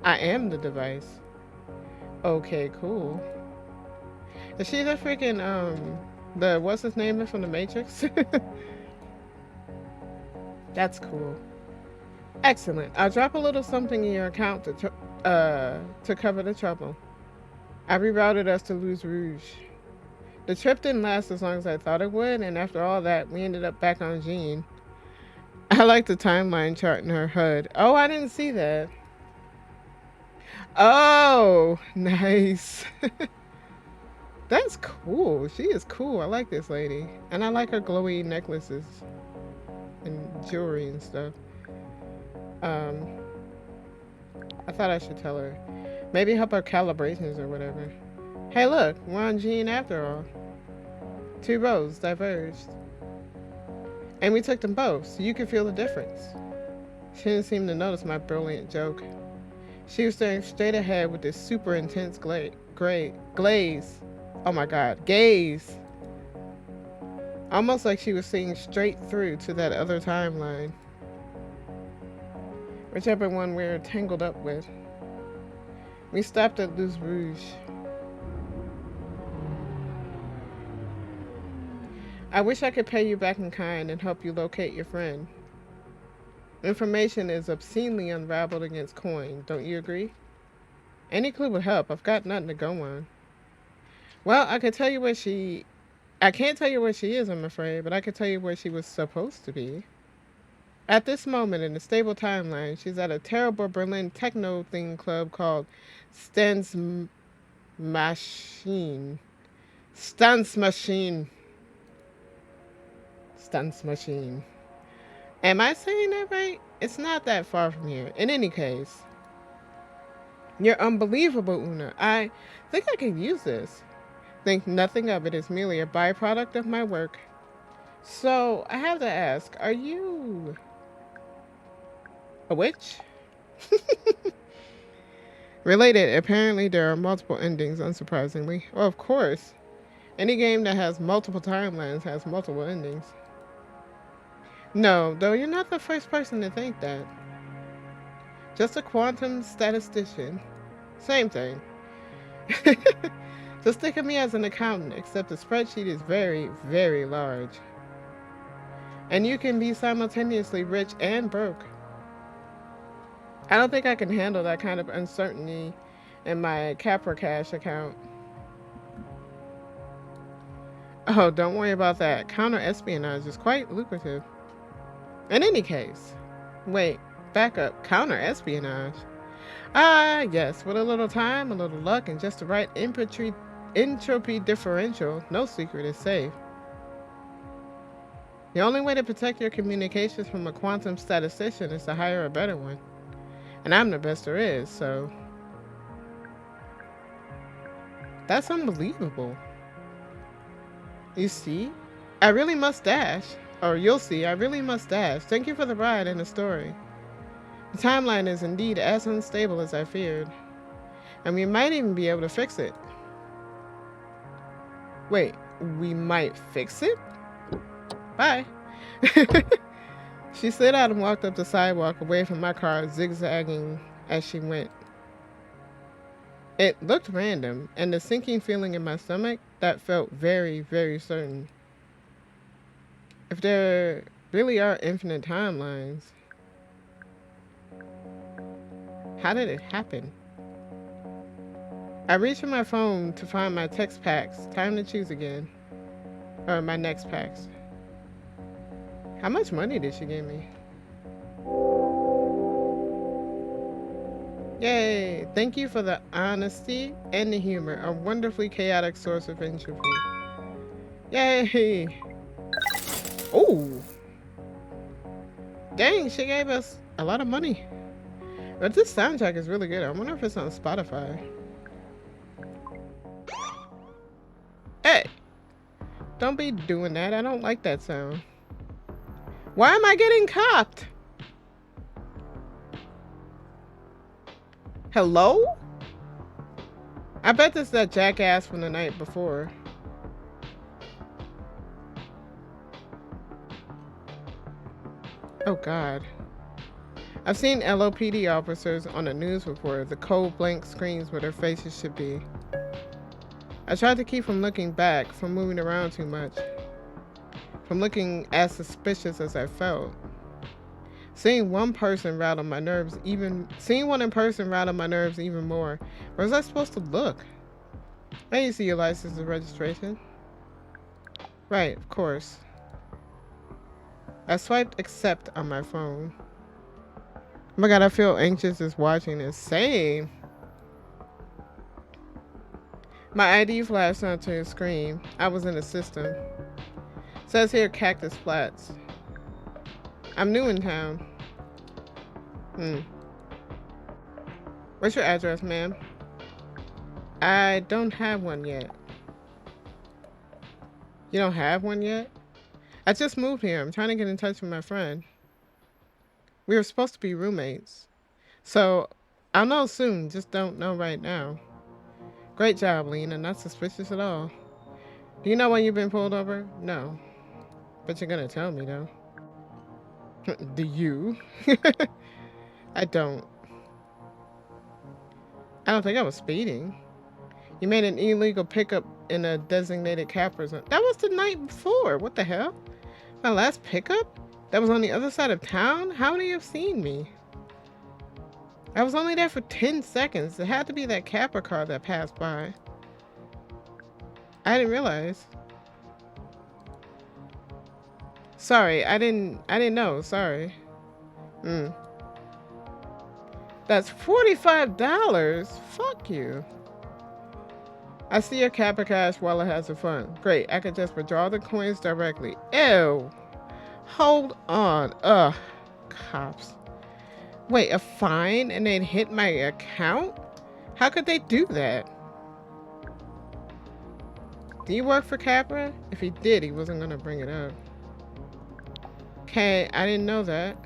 I am the device. Okay, cool. Is she the freaking, the, what's his name from the Matrix? That's cool. Excellent. I'll drop a little something in your account to cover the trouble. I rerouted us to Luz Rouge. The trip didn't last as long as I thought it would, and after all that, we ended up back on Jean. I like the timeline chart in her HUD. Oh, I didn't see that. Oh, nice. That's cool. She is cool. I like this lady. And I like her glowy necklaces and jewelry and stuff. I thought I should tell her. Maybe help her calibrations or whatever. Hey, look, we're on Jean after all. Two roads diverged. And we took them both, so you could feel the difference. She didn't seem to notice my brilliant joke. She was staring straight ahead with this super intense glaze. Oh my god, gaze. Almost like she was seeing straight through to that other timeline. Whichever one we're tangled up with. We stopped at Luz Rouge. I wish I could pay you back in kind and help you locate your friend. Information is obscenely unraveled against coin, don't you agree? Any clue would help. I've got nothing to go on. Well, I can't tell you where she is, I'm afraid, but I can tell you where she was supposed to be. At this moment in a stable timeline, she's at a terrible Berlin techno-themed club called Stans Machine. Stunts Machine. Stunts Machine. Am I saying that right? It's not that far from here. In any case, you're unbelievable, Una. I think I could use this. Think nothing of it is merely a byproduct of my work. So, I have to ask, are you a witch? Related, apparently there are multiple endings, unsurprisingly. Well, of course. Any game that has multiple timelines has multiple endings. No, though you're not the first person to think that. Just a quantum statistician. Same thing. Just think of me as an accountant, except the spreadsheet is very, very large. And you can be simultaneously rich and broke. I don't think I can handle that kind of uncertainty in my Capra Cash account. Oh, don't worry about that. Counter-espionage is quite lucrative. In any case, wait, back up. Counter-espionage? Ah, yes, with a little time, a little luck, and just the right entropy differential, no secret is safe. The only way to protect your communications from a quantum statistician is to hire a better one. And I'm the best there is, so... That's unbelievable. You see? I really must dash. Or you'll see, I really must dash. Thank you for the ride and the story. The timeline is indeed as unstable as I feared. And we might even be able to fix it. Wait, we might fix it? Bye. She slid out and walked up the sidewalk away from my car, zigzagging as she went. It looked random, and the sinking feeling in my stomach, that felt very, very certain. If there really are infinite timelines, how did it happen? I reached for my phone to find my text packs. Time to choose again. Or my next packs. How much money did she give me? Yay! Thank you for the honesty and the humor, a wonderfully chaotic source of entropy. Yay! Oh! Dang, she gave us a lot of money. But this soundtrack is really good. I wonder if it's on Spotify. Hey! Don't be doing that. I don't like that sound. Why am I getting copped? Hello? I bet this is that jackass from the night before. Oh God. I've seen LOPD officers on the news before, the cold blank screens where their faces should be. I tried to keep from looking back, from moving around too much, from looking as suspicious as I felt. Seeing one in person rattled my nerves even more. Where was I supposed to look? I didn't see your license and registration. Right, of course. I swiped accept on my phone. Oh my God, I feel anxious just watching this. Same. My ID flashed onto the screen. I was in the system. Says here Cactus Flats. I'm new in town. What's your address, ma'am? I don't have one yet. You don't have one yet? I just moved here. I'm trying to get in touch with my friend. We were supposed to be roommates. So, I'll know soon, just don't know right now. Great job, Lena. Not suspicious at all. Do you know when you've been pulled over? No. But you're gonna tell me, though. Do you? I don't. I don't think I was speeding. You made an illegal pickup in a designated capper zone. That was the night before. What the hell? My last pickup? That was on the other side of town? How would he have seen me? I was only there for 10 seconds. It had to be that capper car that passed by. I didn't realize. Sorry, I didn't know. Sorry. That's $45. Fuck you. I see your capper cash wallet has a fund. Great, I could just withdraw the coins directly. Ew. Hold on. Ugh. Cops. Wait, a fine and they'd hit my account? How could they do that? Do you work for Capra? If he did, he wasn't gonna bring it up. Okay, I didn't know that.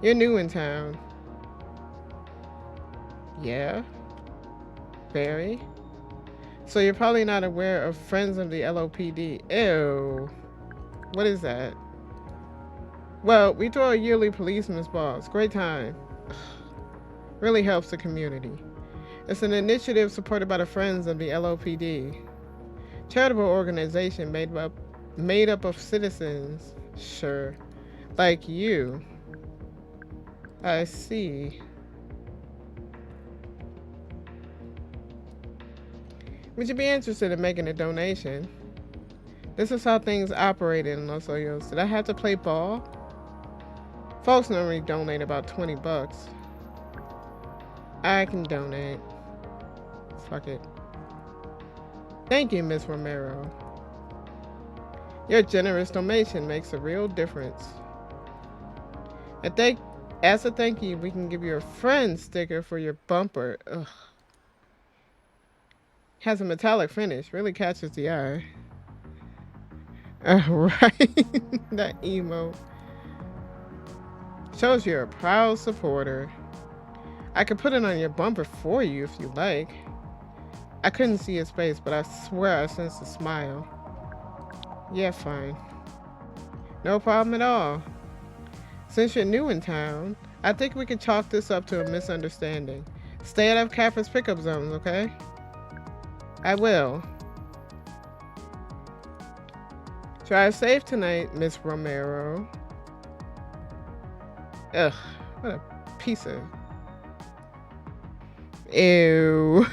You're new in town. Yeah. Very. So you're probably not aware of Friends of the LOPD. Ew. What is that? Well, we throw a yearly policeman's ball. It's a great time. Really helps the community. It's an initiative supported by the Friends of the LOPD. Charitable organization made up of citizens. Sure. Like you. I see. Would you be interested in making a donation? This is how things operate in Los Hoyos. Did I have to play ball? Folks normally donate about $20. I can donate. Fuck it. Thank you, Miss Romero. Your generous donation makes a real difference. As a thank you, we can give you a friend sticker for your bumper. Ugh. Has a metallic finish. Really catches the eye. Right. That emo. Shows you're a proud supporter. I could put it on your bumper for you if you like. I couldn't see his face, but I swear I sensed a smile. Yeah, fine. No problem at all. Since you're new in town, I think we can chalk this up to a misunderstanding. Stay out of Capra's pickup zones, okay? I will. Drive safe tonight, Miss Romero. Ugh, what a piece of... Ew.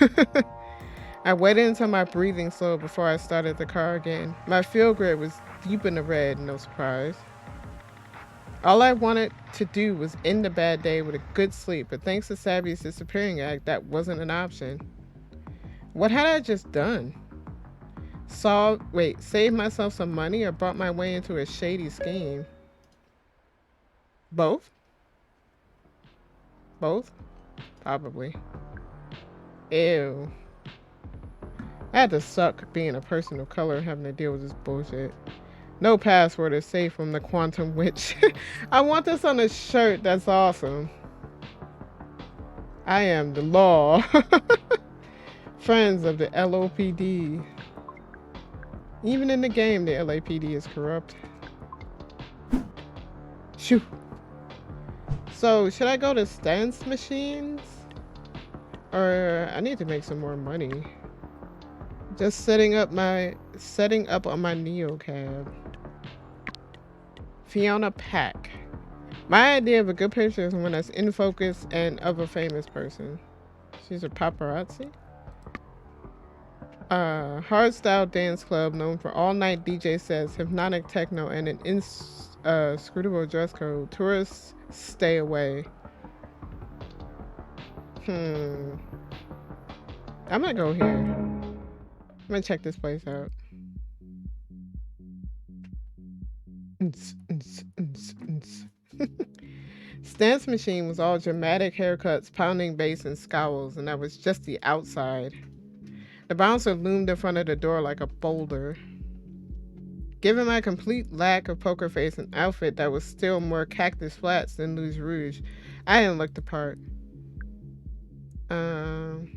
I waited until my breathing slowed before I started the car again. My field grid was deep in the red, no surprise. All I wanted to do was end the bad day with a good sleep, but thanks to Savvy's disappearing act, that wasn't an option. What had I just done? Saved myself some money or brought my way into a shady scheme? Both? Both? Probably. Ew. I had to suck being a person of color and having to deal with this bullshit. No password is safe from the quantum witch. I want this on a shirt. That's awesome. I am the law. Friends of the LOPD. Even in the game, the LAPD is corrupt. Shoo. So, should I go to stance machines? Or I need to make some more money. Just setting up on my Neo cab. Fiona Pack. My idea of a good picture is one that's in focus and of a famous person. She's a paparazzi. Hardstyle dance club known for all-night DJ sets, hypnotic techno, and an inscrutable dress code. Tourists stay away. I'm gonna go here. I'm gonna check this place out. Stance machine was all dramatic haircuts, pounding bass, and scowls, and that was just the outside. The bouncer loomed in front of the door like a boulder. Given my complete lack of poker face and outfit that was still more Cactus Flats than Luge Rouge, I didn't look the part. Can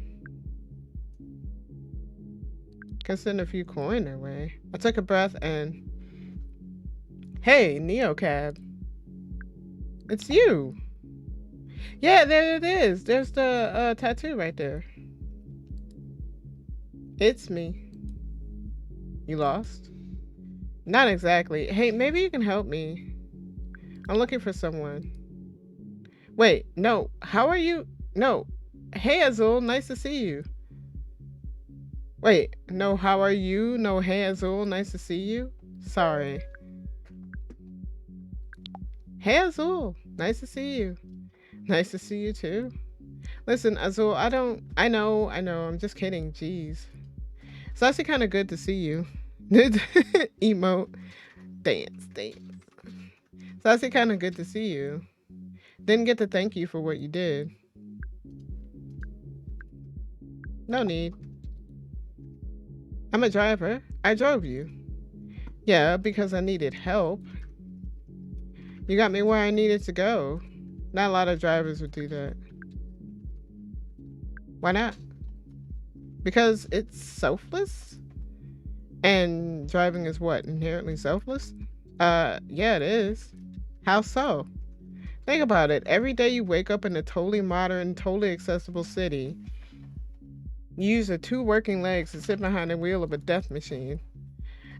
send a few coin their way. I took a breath and... Hey, Neo Cab. It's you. Yeah, there it is. There's the tattoo right there. It's me. You lost? Not exactly. Hey, maybe you can help me. I'm looking for someone. Wait, no. How are you? No. Hey, Azul. Nice to see you. Wait, no, how are you? No, hey, Azul. Nice to see you. Sorry. Hey, Azul. Nice to see you. Nice to see you, too. Listen, Azul, I know. I'm just kidding. Jeez. It's actually kind of good to see you. Emote. Dance. It's actually kind of good to see you. Didn't get to thank you for what you did. No need. I'm a driver. I drove you. Yeah, because I needed help. You got me where I needed to go. Not a lot of drivers would do that. Why not? Because it's selfless? And driving is what? Inherently selfless? Yeah, it is. How so? Think about it. Every day you wake up in a totally modern, totally accessible city. You use your 2 working legs to sit behind the wheel of a death machine.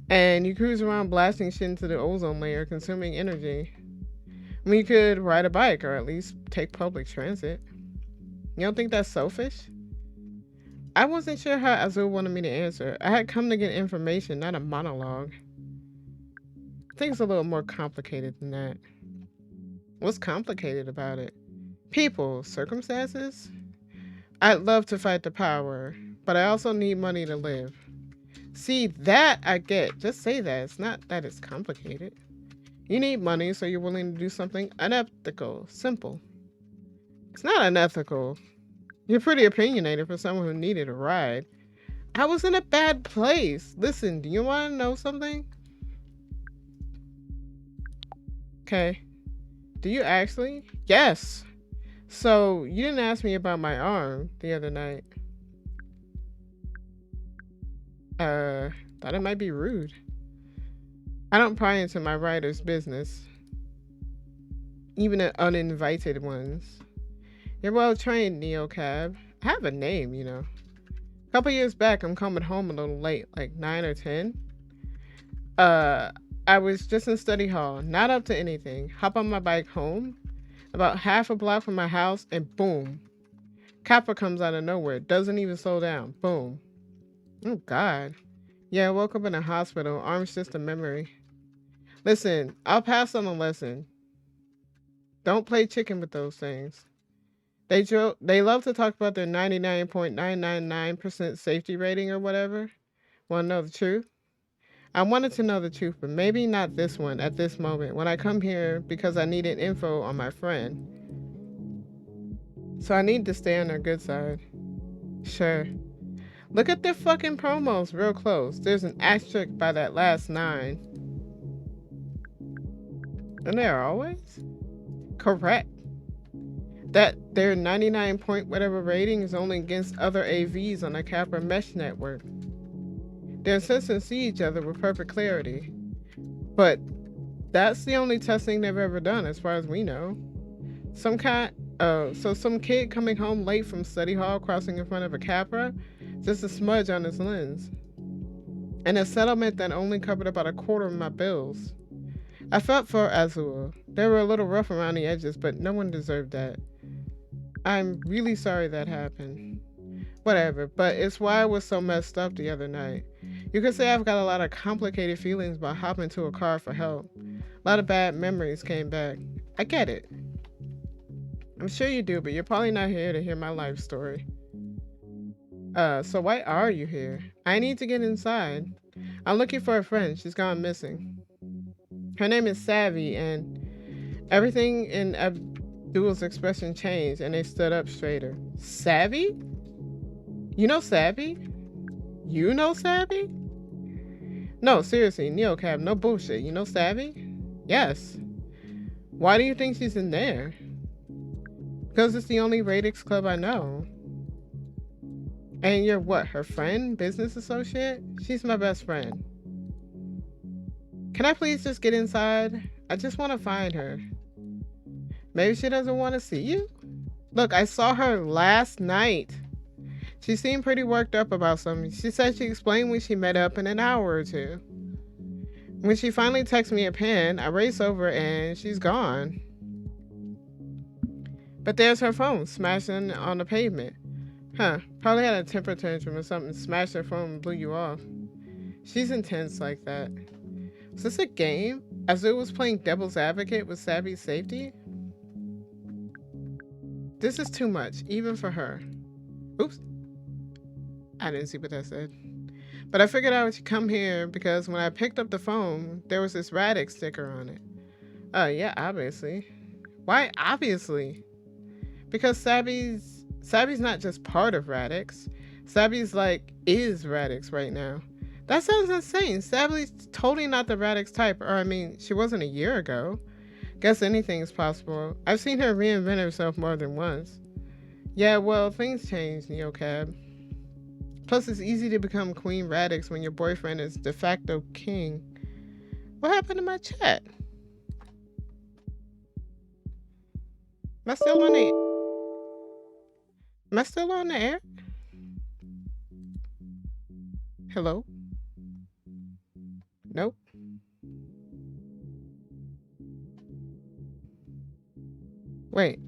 And you cruise around blasting shit into the ozone layer, consuming energy. I mean, you could ride a bike or at least take public transit. You don't think that's selfish? I wasn't sure how Azul wanted me to answer. I had come to get information, not a monologue. Things a little more complicated than that. What's complicated about it? People, circumstances? I'd love to fight the power, but I also need money to live. See, that I get. Just say that. It's not that it's complicated. You need money, so you're willing to do something unethical. Simple. It's not unethical. You're pretty opinionated for someone who needed a ride. I was in a bad place. Listen, do you want to know something? Okay. Do you actually? Yes. So, you didn't ask me about my arm the other night. Thought it might be rude. I don't pry into my writer's business. Even the uninvited ones. You're well trained, Neo Cab. I have a name, you know. A couple years back, I'm coming home a little late, like 9 or 10. I was just in study hall, not up to anything. Hop on my bike home, about half a block from my house, and boom. Copper comes out of nowhere, doesn't even slow down. Boom. Oh, God. Yeah, I woke up in a hospital. Arm's just a memory. Listen, I'll pass on the lesson. Don't play chicken with those things. They love to talk about their 99.999% safety rating or whatever. Want to know the truth? I wanted to know the truth, but maybe not this one at this moment when I come here because I needed info on my friend. So I need to stay on their good side. Sure. Look at their fucking promos real close. There's an asterisk by that last 9. And there always? Correct. That their 99 point whatever rating is only against other AVs on the Capra mesh network. They sense and see each other with perfect clarity. But that's the only testing they've ever done as far as we know. Some kid coming home late from study hall crossing in front of a Capra, just a smudge on his lens. And a settlement that only covered about a quarter of my bills. I felt for Azul. They were a little rough around the edges, but no one deserved that. I'm really sorry that happened. Whatever, but it's why I was so messed up the other night. You could say I've got a lot of complicated feelings about hopping into a car for help. A lot of bad memories came back. I get it. I'm sure you do, but you're probably not here to hear my life story. So why are you here? I need to get inside. I'm looking for a friend. She's gone missing. Her name is Savvy, and everything in Abdul's expression changed, and they stood up straighter. Savvy? You know Savvy? You know Savvy? No, seriously, Neocab, no bullshit. You know Savvy? Yes. Why do you think she's in there? Because it's the only Radix club I know. And you're what, her friend? Business associate? She's my best friend. Can I please just get inside? I just want to find her. Maybe she doesn't want to see you? Look, I saw her last night. She seemed pretty worked up about something. She said she explained when she met up in an hour or two. When she finally texted me a pen, I race over and she's gone. But there's her phone smashing on the pavement. Huh, probably had a temper tantrum or something, smashed her phone and blew you off. She's intense like that. Is this a game? Azul was playing devil's advocate with Savvy's safety? This is too much, even for her. Oops. I didn't see what that said. But I figured I would come here because when I picked up the phone, there was this Radix sticker on it. Yeah, obviously. Why obviously? Because Savvy's not just part of Radix. Savvy's is Radix right now. That sounds insane. Savvy's totally not the Radix type, or I mean, she wasn't a year ago. Guess anything's possible. I've seen her reinvent herself more than once. Yeah, well, things change, Neocab. Plus, it's easy to become Queen Radix when your boyfriend is de facto king. What happened to my chat? Am I still on the Am I still on the air? Hello? Nope. Wait.